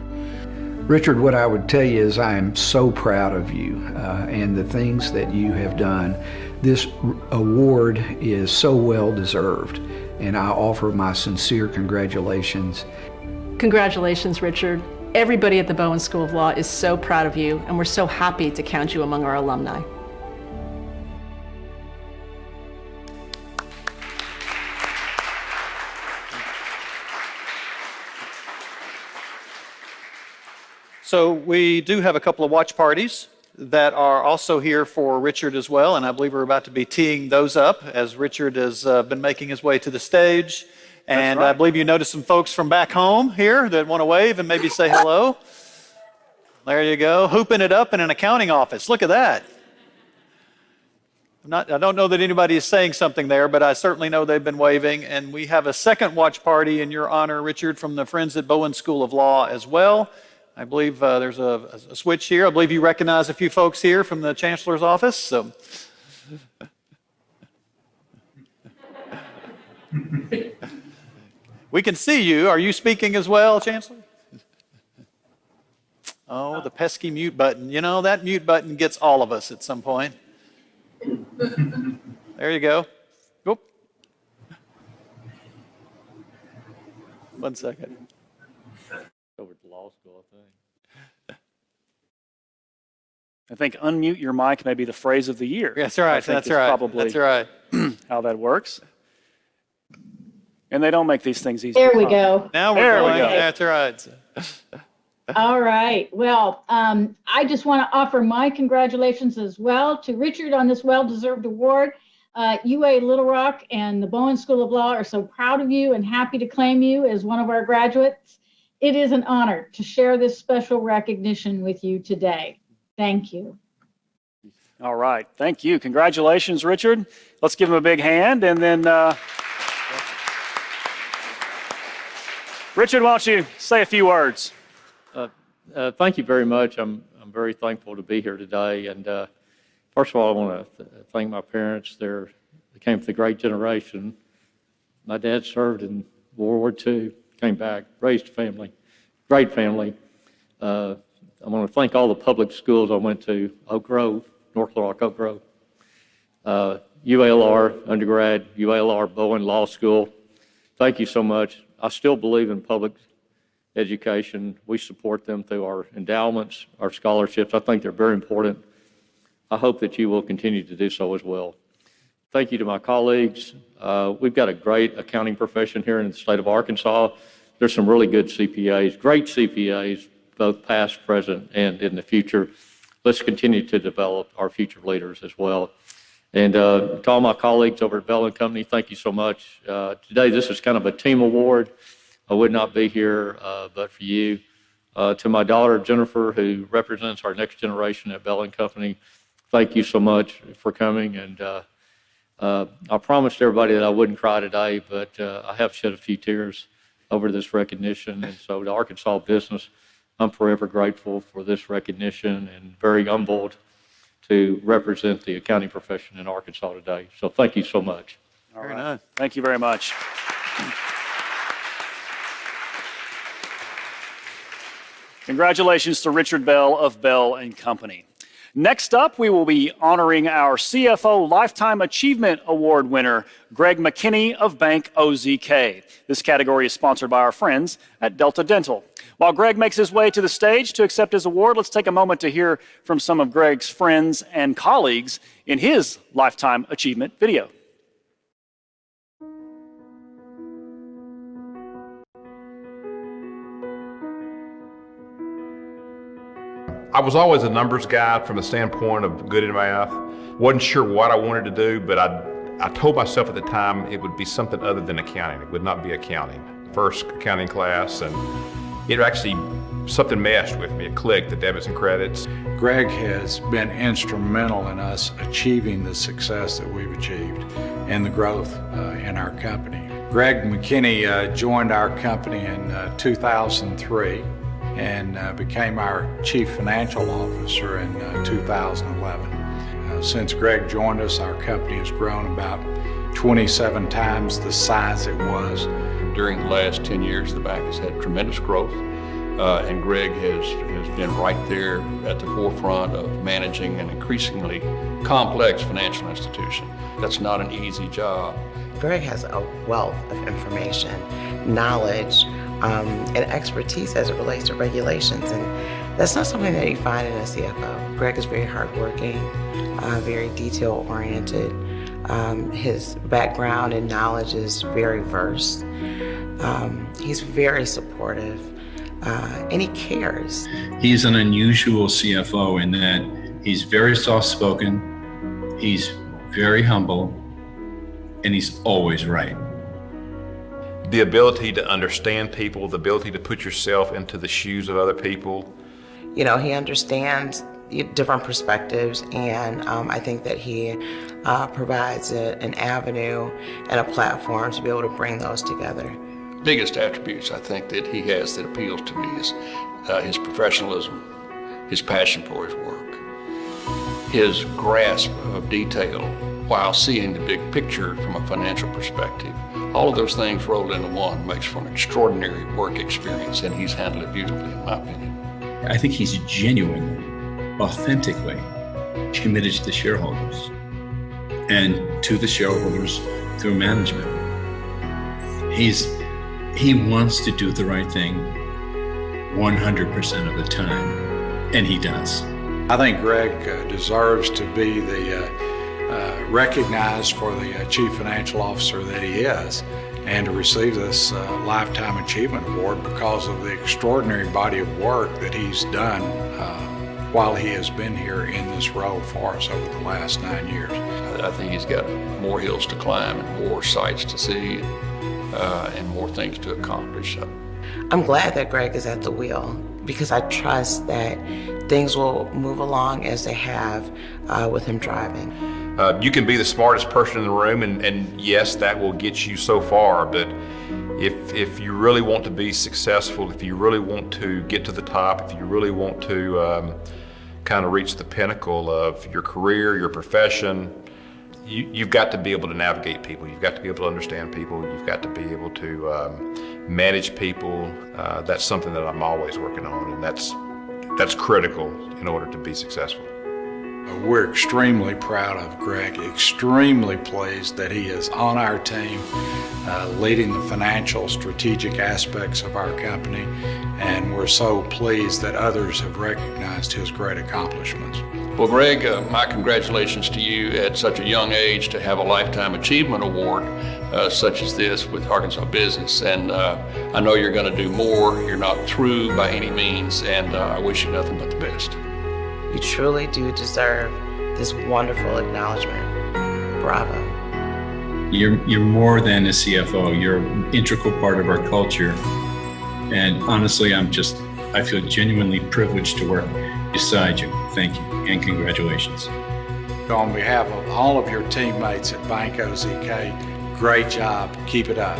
Richard, what I would tell you is I am so proud of you and the things that you have done. This award is so well deserved, and I offer my sincere congratulations. Congratulations, Richard. Everybody at the Bowen School of Law is so proud of you, and we're so happy to count you among our alumni. So we do have a couple of watch parties that are also here for Richard as well, and I believe we're about to be teeing those up as Richard has been making his way to the stage. And I believe you noticed some folks from back home here that want to wave and maybe say hello. There you go, hooping it up in an accounting office. Look at that. I don't know that anybody is saying something there, but I certainly know they've been waving. And we have a second watch party in your honor, Richard, from the Friends at Bowen School of Law as well. I believe there's a switch here. I believe you recognize a few folks here from the Chancellor's office. So. We can see you. Are you speaking as well, Chancellor? Oh, the pesky mute button. You know, that mute button gets all of us at some point. There you go. Whoop. 1 second. Over to law school, I think unmute your mic may be the phrase of the year. That's right. That's right. Probably that's right. How that works. And they don't make these things easy. There we go. Now we're going. That's right. All right. Well, I just want to offer my congratulations as well to Richard on this well-deserved award. UA Little Rock and the Bowen School of Law are so proud of you and happy to claim you as one of our graduates. It is an honor to share this special recognition with you today. Thank you. All right. Thank you. Congratulations, Richard. Let's give him a big hand. And then, Richard, why don't you say a few words? Thank you very much. I'm very thankful to be here today. And first of all, I want to thank my parents. They came from the great generation. My dad served in World War II, came back, raised a family, great family. I want to thank all the public schools I went to, Oak Grove, North Little Rock, Oak Grove, UALR, undergrad, UALR, Bowen Law School. Thank you so much. I still believe in public education. We support them through our endowments, our scholarships. I think they're very important. I hope that you will continue to do so as well. Thank you to my colleagues. We've got a great accounting profession here in the state of Arkansas. There's some really good CPAs, great CPAs, both past, present, and in the future. Let's continue to develop our future leaders as well. And to all my colleagues over at Bell & Company, thank you so much. Today, this is kind of a team award. I would not be here but for you. To my daughter, Jennifer, who represents our next generation at Bell & Company, thank you so much for coming. And I promised everybody that I wouldn't cry today, but I have shed a few tears over this recognition. And so to Arkansas business, I'm forever grateful for this recognition and very humbled to represent the accounting profession in Arkansas today. So thank you so much. All right. Thank you very much. Congratulations to Richard Bell of Bell & Company. Next up, we will be honoring our CFO Lifetime Achievement Award winner, Greg McKinney of Bank OZK. This category is sponsored by our friends at Delta Dental. While Greg makes his way to the stage to accept his award, let's take a moment to hear from some of Greg's friends and colleagues in his Lifetime Achievement video. I was always a numbers guy from the standpoint of good and math. Wasn't sure what I wanted to do, but I told myself at the time it would be something other than accounting. It would not be accounting. First accounting class, and it actually, something meshed with me. It clicked, the debits and credits. Greg has been instrumental in us achieving the success that we've achieved and the growth in our company. Greg McKinney joined our company in 2003 and became our Chief Financial Officer in 2011. Since Greg joined us, our company has grown about 27 times the size it was. During the last 10 years, the bank has had tremendous growth, and Greg has been right there at the forefront of managing an increasingly complex financial institution. That's not an easy job. Greg has a wealth of information, knowledge, and expertise as it relates to regulations, and that's not something that you find in a CFO. Greg is very hardworking, very detail-oriented. His background and knowledge is very versed. He's very supportive, and he cares. He's an unusual CFO in that he's very soft-spoken, he's very humble, and he's always right. The ability to understand people, the ability to put yourself into the shoes of other people. You know, he understands different perspectives, and I think that he provides an avenue and a platform to be able to bring those together. Biggest attributes I think that he has that appeals to me is his professionalism, his passion for his work, his grasp of detail while seeing the big picture from a financial perspective. All of those things rolled into one makes for an extraordinary work experience, and he's handled it beautifully, in my opinion. I think he's genuinely, authentically committed to the shareholders and to the shareholders through management. He wants to do the right thing 100% of the time, and he does. I think Greg deserves to be recognized for the Chief Financial Officer that he is, and to receive this Lifetime Achievement Award because of the extraordinary body of work that he's done while he has been here in this role for us over the last 9 years. I think he's got more hills to climb and more sights to see and more things to accomplish. So I'm glad that Greg is at the wheel because I trust that things will move along as they have with him driving. You can be the smartest person in the room, and yes, that will get you so far, but if you really want to be successful, if you really want to get to the top, if you really want to kind of reach the pinnacle of your career, your profession, you've got to be able to navigate people. You've got to be able to understand people. You've got to be able to manage people. That's something that I'm always working on, and that's critical in order to be successful. We're extremely proud of Greg, extremely pleased that he is on our team, leading the financial strategic aspects of our company, and we're so pleased that others have recognized his great accomplishments. Well, Greg, my congratulations to you at such a young age to have a Lifetime Achievement Award such as this with Arkansas Business, and I know you're going to do more. You're not through by any means, and I wish you nothing but the best. You truly do deserve this wonderful acknowledgement. Bravo. You're more than a CFO. You're an integral part of our culture. And honestly, I feel genuinely privileged to work beside you. Thank you and congratulations. On behalf of all of your teammates at Bank OZK, great job. Keep it up.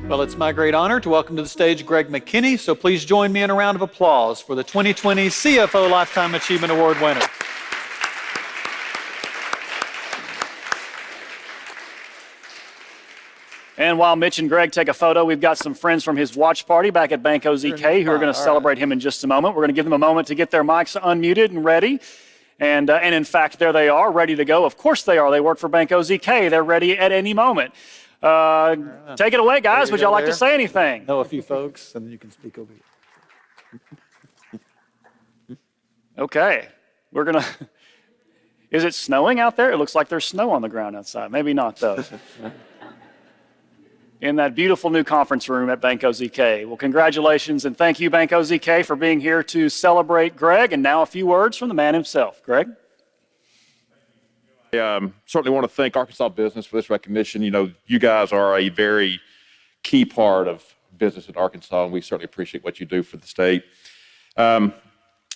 Well, it's my great honor to welcome to the stage Greg McKinney, so please join me in a round of applause for the 2020 CFO Lifetime Achievement Award winner. And while Mitch and Greg take a photo, we've got some friends from his watch party back at Bank OZK who are going to celebrate him in just a moment. We're going to give them a moment to get their mics unmuted and ready. And in fact, there they are, ready to go. Of course they are. They work for Bank OZK. They're ready at any moment. Take it away, guys. Would y'all like to say anything? Know a few folks, and then you can speak over here. Okay. We're going to... Is it snowing out there? It looks like there's snow on the ground outside. Maybe not, though. In that beautiful new conference room at Bank OZK. Well, congratulations, and thank you, Bank OZK, for being here to celebrate Greg. And now a few words from the man himself. Greg? I certainly want to thank Arkansas Business for this recognition. You know, you guys are a very key part of business in Arkansas, and we certainly appreciate what you do for the state.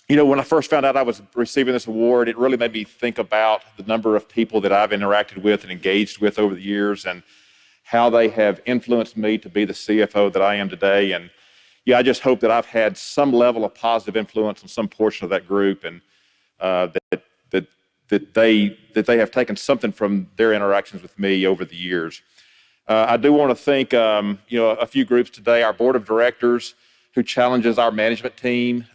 When I first found out I was receiving this award, it really made me think about the number of people that I've interacted with and engaged with over the years and how they have influenced me to be the CFO that I am today. And I just hope that I've had some level of positive influence on some portion of that group, and that they have taken something from their interactions with me over the years. I do want to thank a few groups today. Our board of directors, who challenges our management team.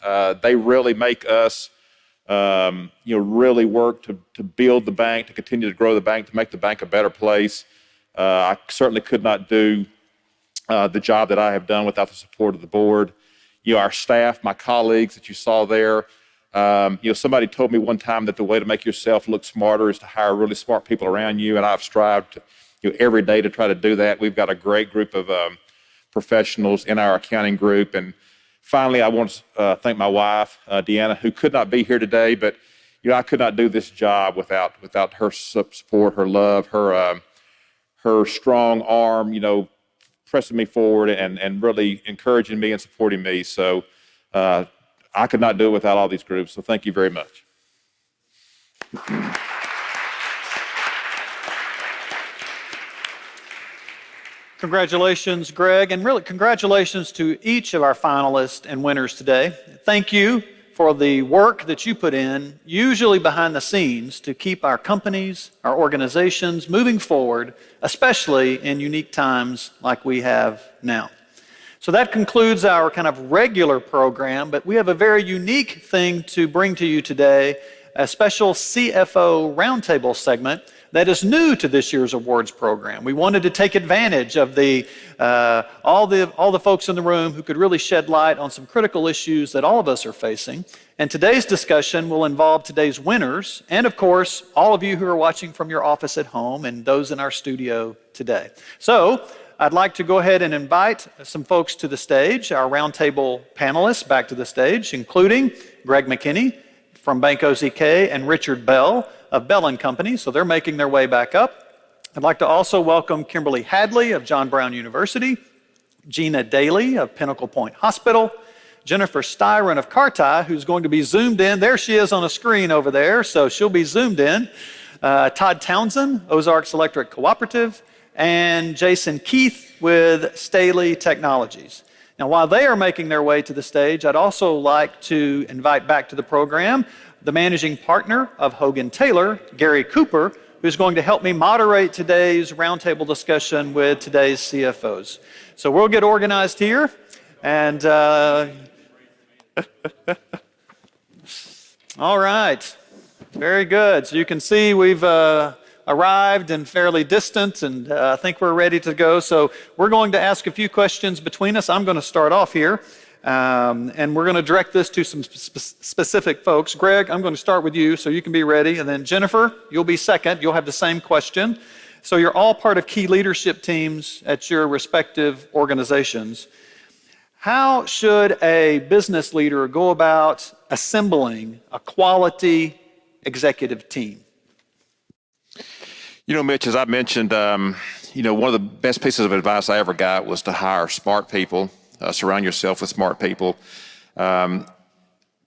They really make us, really work to build the bank, to continue to grow the bank, to make the bank a better place. I certainly could not do the job that I have done without the support of the board. Our staff, my colleagues that you saw there. Somebody told me one time that the way to make yourself look smarter is to hire really smart people around you, and I've strived every day to try to do that. We've got a great group of professionals in our accounting group. And finally, I want to thank my wife, Deanna, who could not be here today, but I could not do this job without her support, her love, her strong arm, pressing me forward and really encouraging me and supporting me. So I could not do it without all these groups. So thank you very much. Congratulations, Greg, and really congratulations to each of our finalists and winners today. Thank you for the work that you put in, usually behind the scenes, to keep our companies, our organizations moving forward, especially in unique times like we have now. So that concludes our kind of regular program, but we have a very unique thing to bring to you today, a special CFO Roundtable segment that is new to this year's awards program. We wanted to take advantage of all the folks in the room who could really shed light on some critical issues that all of us are facing. And today's discussion will involve today's winners and, of course, all of you who are watching from your office at home and those in our studio today. So I'd like to go ahead and invite some folks to the stage, our roundtable panelists back to the stage, including Greg McKinney from Bank OZK and Richard Bell of Bell & Company, so they're making their way back up. I'd like to also welcome Kimberly Hadley of John Brown University, Gina Daly of Pinnacle Point Hospital, Jennifer Styron of Carti, who's going to be zoomed in. There she is on a screen over there, so she'll be zoomed in. Todd Townsend, Ozarks Electric Cooperative, and Jason Keith with Staley Technologies. Now, while they are making their way to the stage, I'd also like to invite back to the program the managing partner of Hogan Taylor, Gary Cooper, who's going to help me moderate today's roundtable discussion with today's CFOs. So we'll get organized here, and all right, very good. So you can see we've arrived and fairly distant, and I think we're ready to go. So we're going to ask a few questions between us. I'm going to start off here. And we're going to direct this to some specific folks. Greg, I'm going to start with you so you can be ready. And then Jennifer, you'll be second. You'll have the same question. So you're all part of key leadership teams at your respective organizations. How should a business leader go about assembling a quality executive team? Mitch, as I mentioned, one of the best pieces of advice I ever got was to hire smart people. Surround yourself with smart people,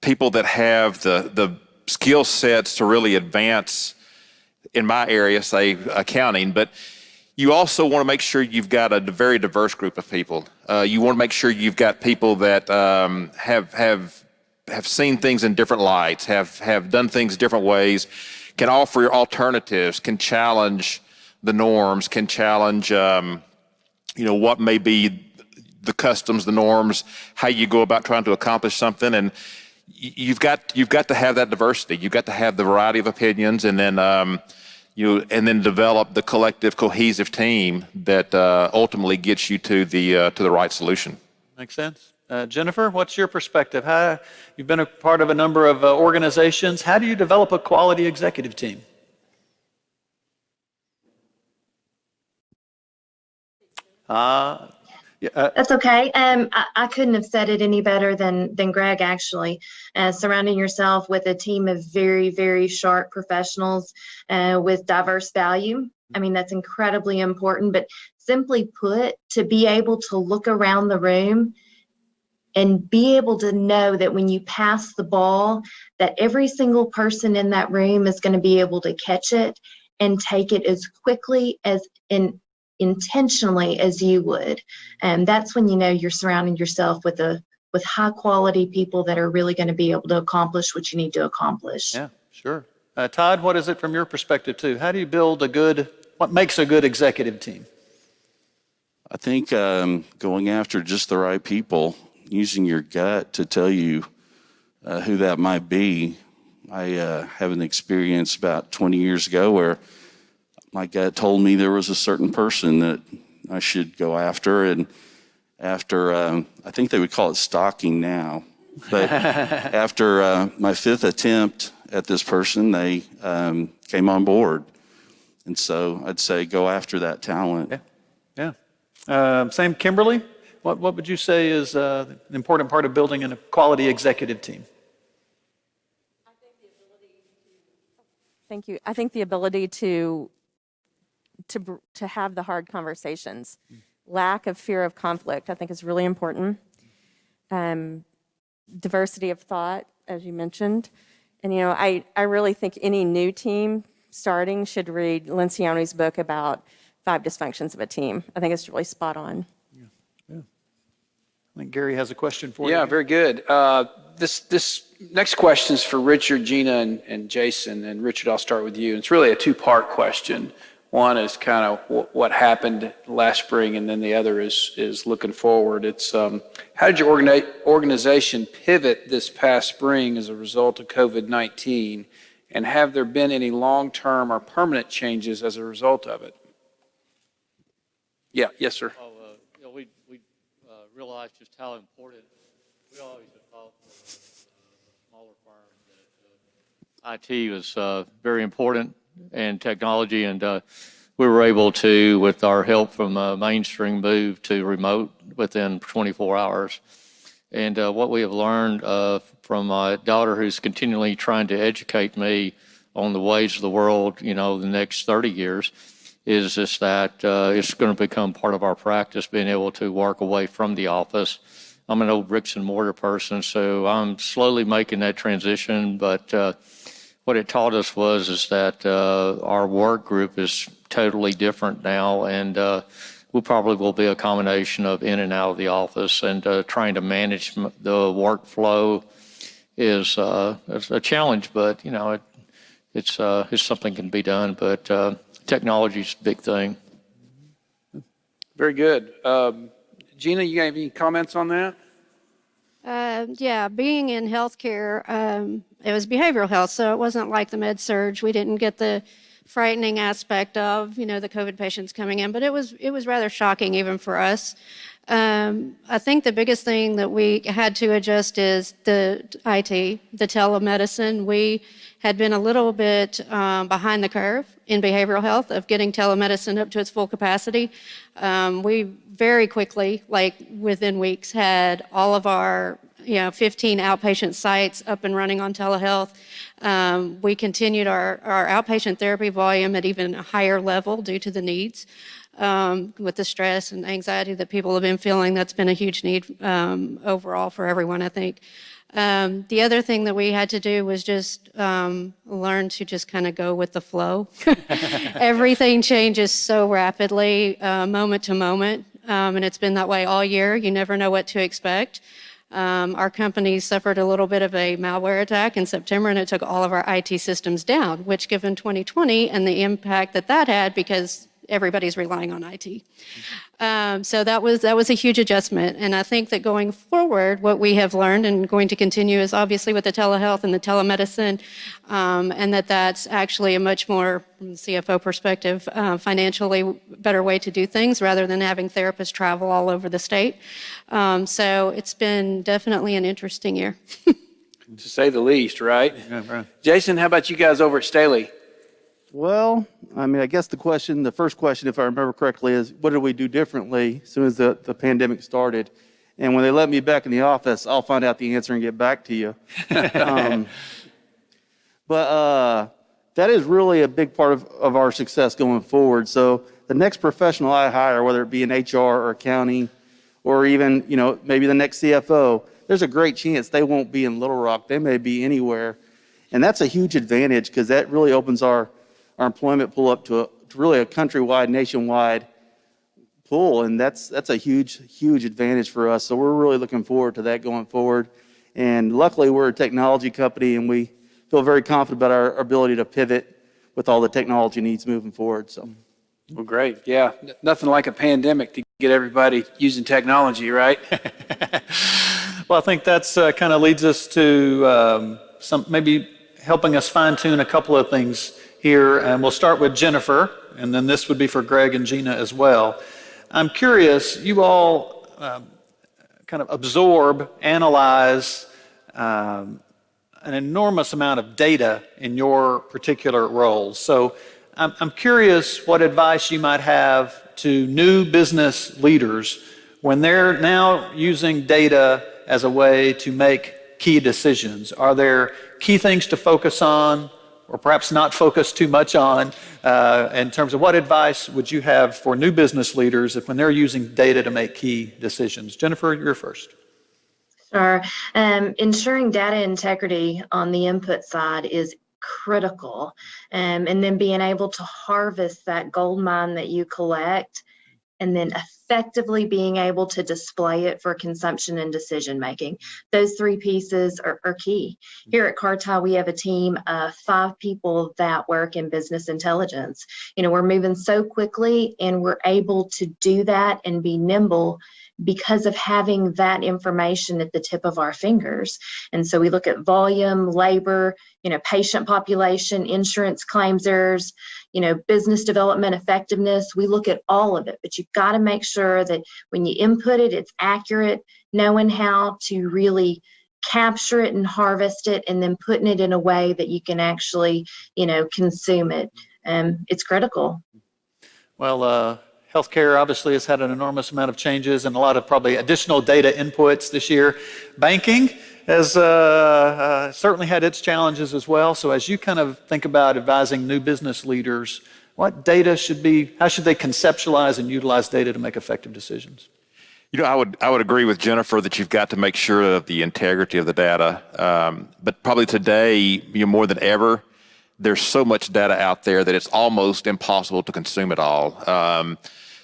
people that have the skill sets to really advance in my area, say accounting, but you also want to make sure you've got a very diverse group of people. You want to make sure you've got people that have seen things in different lights, have done things different ways, can offer alternatives, can challenge the norms, can challenge what may be the customs, the norms, how you go about trying to accomplish something. And you've got to have that diversity. You've got to have the variety of opinions, and then develop the collective, cohesive team that ultimately gets you to the right solution. Makes sense. Jennifer, what's your perspective? You've been a part of a number of organizations. How do you develop a quality executive team? That's okay. I couldn't have said it any better than Greg, actually. Surrounding yourself with a team of very, very sharp professionals with diverse value. I mean, that's incredibly important. But simply put, to be able to look around the room and be able to know that when you pass the ball, that every single person in that room is going to be able to catch it and take it as quickly as intentionally as you would. And that's when you know you're surrounding yourself with high quality people that are really going to be able to accomplish what you need to accomplish. Yeah, sure. Todd, what is it from your perspective too? How do you build what makes a good executive team? I think going after just the right people, using your gut to tell you who that might be. I have an experience about 20 years ago where my gut told me there was a certain person that I should go after. And after, I think they would call it stalking now, but after my fifth attempt at this person, they came on board. And so I'd say go after that talent. Yeah. Same, Kimberly? What would you say is an important part of building a quality executive team? Thank you. I think the ability to have the hard conversations. Lack of fear of conflict, I think, is really important. Diversity of thought, as you mentioned. And, I really think any new team starting should read Lencioni's book about 5 dysfunctions of a team. I think it's really spot on. Yeah. I think Gary has a question for you. Yeah, very good. This next question is for Richard, Gina, and Jason. And Richard, I'll start with you. It's really a 2-part question. One is kind of what happened last spring, and then the other is looking forward. It's how did your organization pivot this past spring as a result of COVID-19, and have there been any long-term or permanent changes as a result of it? Yeah, yes, sir. We realized just how important. We always have thought for a smaller firm that IT was very important, and technology, and we were able to, with our help from mainstream, move to remote within 24 hours. And what we have learned from my daughter, who's continually trying to educate me on the ways of the world, the next 30 years, is just that it's going to become part of our practice, being able to work away from the office. I'm an old bricks and mortar person, so I'm slowly making that transition, but what it taught us is that our work group is totally different now, and we probably will be a combination of in and out of the office, and trying to manage the workflow is a challenge, but it's something can be done. But technology's a big thing. Very good. Gina, you have any comments on that? Yeah, being in healthcare, it was behavioral health, so it wasn't like the med surge. We didn't get the frightening aspect of, the COVID patients coming in, but it was rather shocking even for us. I think the biggest thing that we had to adjust is the IT, the telemedicine. We had been a little bit behind the curve in behavioral health of getting telemedicine up to its full capacity. We very quickly, like within weeks, had all of our 15 outpatient sites up and running on telehealth. We continued our outpatient therapy volume at even a higher level due to the needs. With the stress and anxiety that people have been feeling, that's been a huge need overall for everyone, I think. The other thing that we had to do was just learn to just kind of go with the flow. Everything changes so rapidly, moment to moment, and it's been that way all year. You never know what to expect. Our company suffered a little bit of a malware attack in September, and it took all of our IT systems down, which given 2020 and the impact that had, because everybody's relying on IT. So that was a huge adjustment. And I think that going forward, what we have learned and going to continue is obviously with the telehealth and the telemedicine, and that's actually a much more, from the CFO perspective, financially better way to do things rather than having therapists travel all over the state. So it's been definitely an interesting year. To say the least, right? Yeah, right. Jason, how about you guys over at Staley? Well, I guess the first question, if I remember correctly, is what did we do differently as soon as the pandemic started? And when they let me back in the office, I'll find out the answer and get back to you. But that is really a big part of our success going forward. So the next professional I hire, whether it be in HR or accounting or even, maybe the next CFO, there's a great chance they won't be in Little Rock. They may be anywhere. And that's a huge advantage because that really opens our employment pool up to really a countrywide, nationwide pool. And that's a huge advantage for us. So we're really looking forward to that going forward. And luckily, we're a technology company, and we feel very confident about our ability to pivot with all the technology needs moving forward. So, well, great. Yeah, nothing like a pandemic to get everybody using technology, right? Well, I think that's kind of leads us to some maybe helping us fine tune a couple of things here. And we'll start with Jennifer, and then this would be for Greg and Gina as well. I'm curious, you all kind of absorb, analyze an enormous amount of data in your particular roles. So I'm curious what advice you might have to new business leaders when they're now using data as a way to make key decisions. Are there key things to focus on, or perhaps not focus too much on, in terms of what advice would you have for new business leaders if when they're using data to make key decisions? Jennifer, you're first. Sure. Ensuring data integrity on the input side is critical. And then being able to harvest that gold mine that you collect and then effectively being able to display it for consumption and decision making. Those three pieces are key. Here at Cartile, we have a team of 5 people that work in business intelligence. We're moving so quickly, and we're able to do that and be nimble because of having that information at the tip of our fingers. And so we look at volume, labor, patient population, insurance claims errors, business development effectiveness. We look at all of it, but you've got to make sure that when you input it, it's accurate, knowing how to really capture it and harvest it, and then putting it in a way that you can actually, consume it. It's critical. Well, healthcare obviously has had an enormous amount of changes and a lot of probably additional data inputs this year. Banking has certainly had its challenges as well. So as you kind of think about advising new business leaders, what data how should they conceptualize and utilize data to make effective decisions? I would agree with Jennifer that you've got to make sure of the integrity of the data. But probably today, more than ever, there's so much data out there that it's almost impossible to consume it all.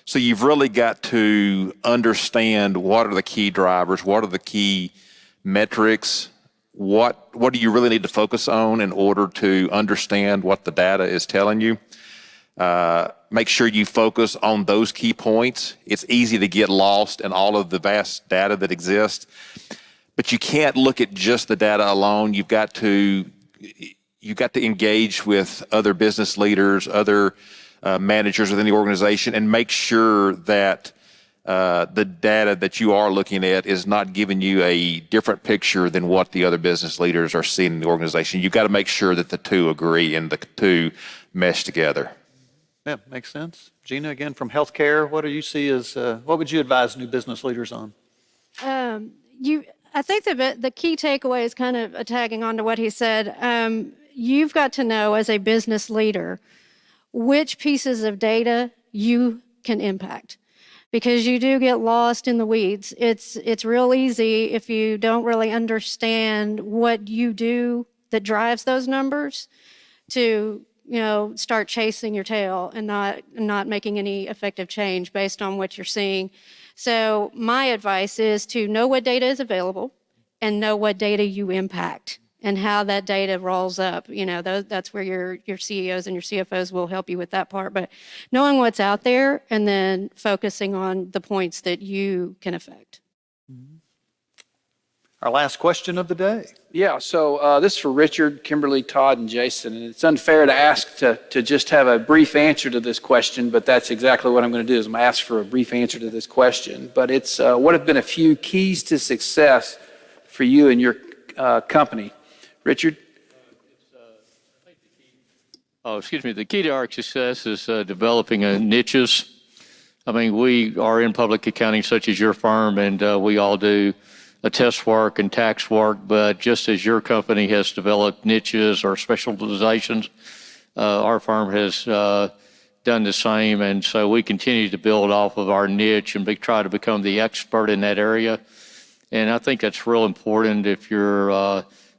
So you've really got to understand what are the key drivers, what are the key metrics, what do you really need to focus on in order to understand what the data is telling you. Make sure you focus on those key points. It's easy to get lost in all of the vast data that exists, but you can't look at just the data alone. You've got to engage with other business leaders, other managers within the organization, and make sure that the data that you are looking at is not giving you a different picture than what the other business leaders are seeing in the organization. You've got to make sure that the two agree and the two mesh together. Yeah, makes sense. Gina, again, from healthcare, what do you see as, what would you advise new business leaders on? I think the key takeaway is kind of tagging on to what he said. You've got to know as a business leader which pieces of data you can impact, because you do get lost in the weeds. It's real easy if you don't really understand what you do that drives those numbers to start chasing your tail and not making any effective change based on what you're seeing. So my advice is to know what data is available and know what data you impact and how that data rolls up. That's where your CEOs and your CFOs will help you with that part. But knowing what's out there and then focusing on the points that you can affect. Our last question of the day. Yeah, so this is for Richard, Kimberly, Todd, and Jason. And it's unfair to ask to just have a brief answer to this question, but that's exactly what I'm going to do is I'm going to ask for a brief answer to this question. But it's what have been a few keys to success for you and your company? Richard? The key to our success is developing niches. I mean, we are in public accounting such as your firm, and we all do attest work and tax work, but just as your company has developed niches or specializations, our firm has done the same. And so we continue to build off of our niche and try to become the expert in that area. And I think that's real important if you're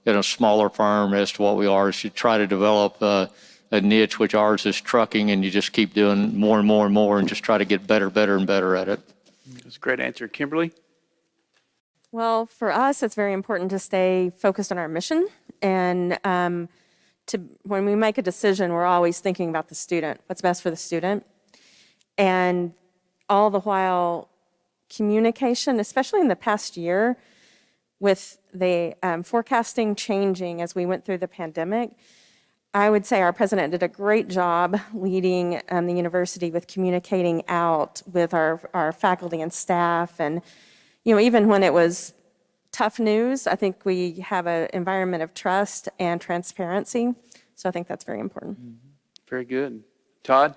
in a smaller firm as to what we are, is you try to develop a niche, which ours is trucking, and you just keep doing more and more and more and just try to get better and better at it. That's a great answer. Kimberly? Well, for us, it's very important to stay focused on our mission. And when we make a decision, we're always thinking about the student, what's best for the student. And all the while, communication, especially in the past year, with the forecasting changing as we went through the pandemic, I would say our president did a great job leading the university with communicating out with our faculty and staff. And, even when it was tough news, I think we have an environment of trust and transparency. So I think that's very important. Very good. Todd?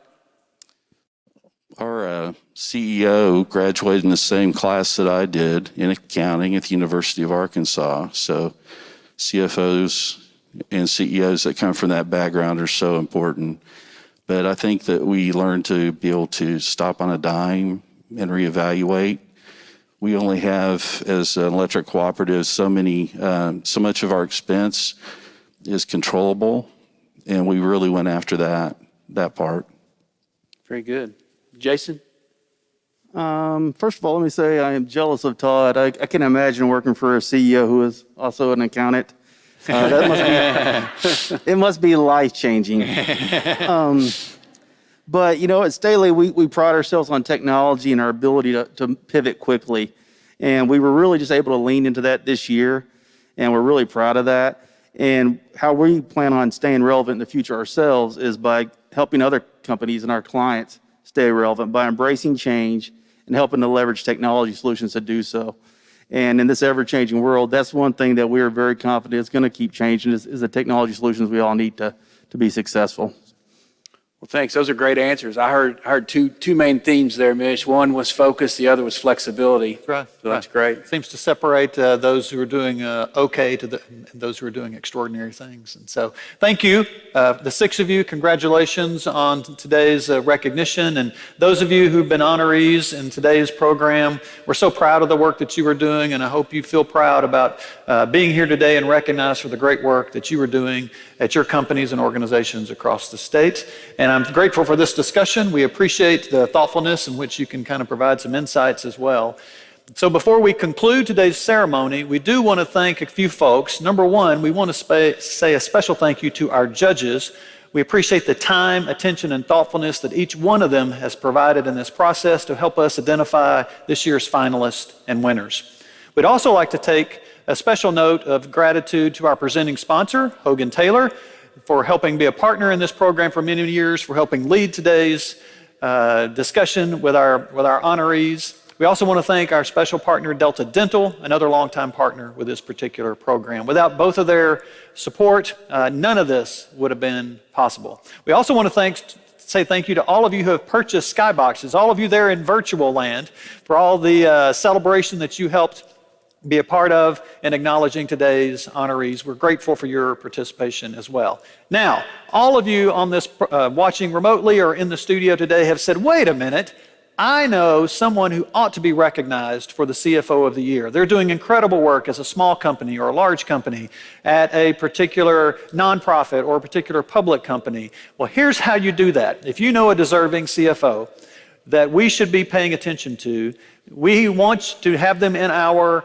Our CEO graduated in the same class that I did in accounting at the University of Arkansas. So CFOs and CEOs that come from that background are so important. But I think that we learn to be able to stop on a dime and reevaluate. We only have, as an electric cooperative, so much of our expense is controllable, and we really went after that part. Very good. Jason? First of all, let me say I am jealous of Todd. I can imagine working for a CEO who is also an accountant. It must be life-changing. But, at Staley, we pride ourselves on technology and our ability to pivot quickly. And we were really just able to lean into that this year, and we're really proud of that. And how we plan on staying relevant in the future ourselves is by helping other companies and our clients stay relevant by embracing change and helping to leverage technology solutions to do so. And in this ever-changing world, that's one thing that we are very confident is going to keep changing is the technology solutions we all need to be successful. Well, thanks. Those are great answers. I heard two main themes there, Mish. One was focus, the other was flexibility. That's right. So that's great. Seems to separate those who are doing okay to those who are doing extraordinary things. And so thank you. The six of you, congratulations on today's recognition. And those of you who've been honorees in today's program, we're so proud of the work that you are doing, and I hope you feel proud about being here today and recognized for the great work that you are doing at your companies and organizations across the state. And I'm grateful for this discussion. We appreciate the thoughtfulness in which you can kind of provide some insights as well. So before we conclude today's ceremony, we do want to thank a few folks. Number one, we want to say a special thank you to our judges. We appreciate the time, attention, and thoughtfulness that each one of them has provided in this process to help us identify this year's finalists and winners. We'd also like to take a special note of gratitude to our presenting sponsor, Hogan Taylor, for helping be a partner in this program for many years, for helping lead today's discussion with our honorees. We also want to thank our special partner, Delta Dental, another longtime partner with this particular program. Without both of their support, none of this would have been possible. We also want to say thank you to all of you who have purchased skyboxes, all of you there in virtual land, for all the celebration that you helped be a part of in acknowledging today's honorees. We're grateful for your participation as well. Now, all of you on this watching remotely or in the studio today have said, wait a minute, I know someone who ought to be recognized for the CFO of the Year. They're doing incredible work as a small company or a large company at a particular nonprofit or a particular public company. Well, here's how you do that. If you know a deserving CFO that we should be paying attention to, we want to have them in our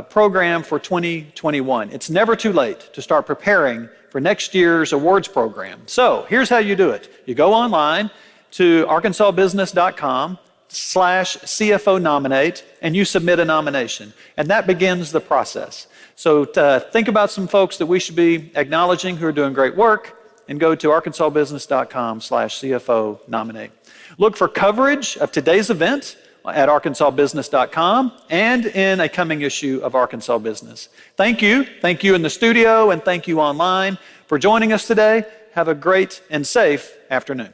program for 2021. It's never too late to start preparing for next year's awards program. So here's how you do it. You go online to arkansasbusiness.com/CFO nominate, and you submit a nomination. And that begins the process. So think about some folks that we should be acknowledging who are doing great work, and go to arkansasbusiness.com/CFO nominate. Look for coverage of today's event at arkansasbusiness.com and in a coming issue of Arkansas Business. Thank you. Thank you in the studio, and thank you online for joining us today. Have a great and safe afternoon.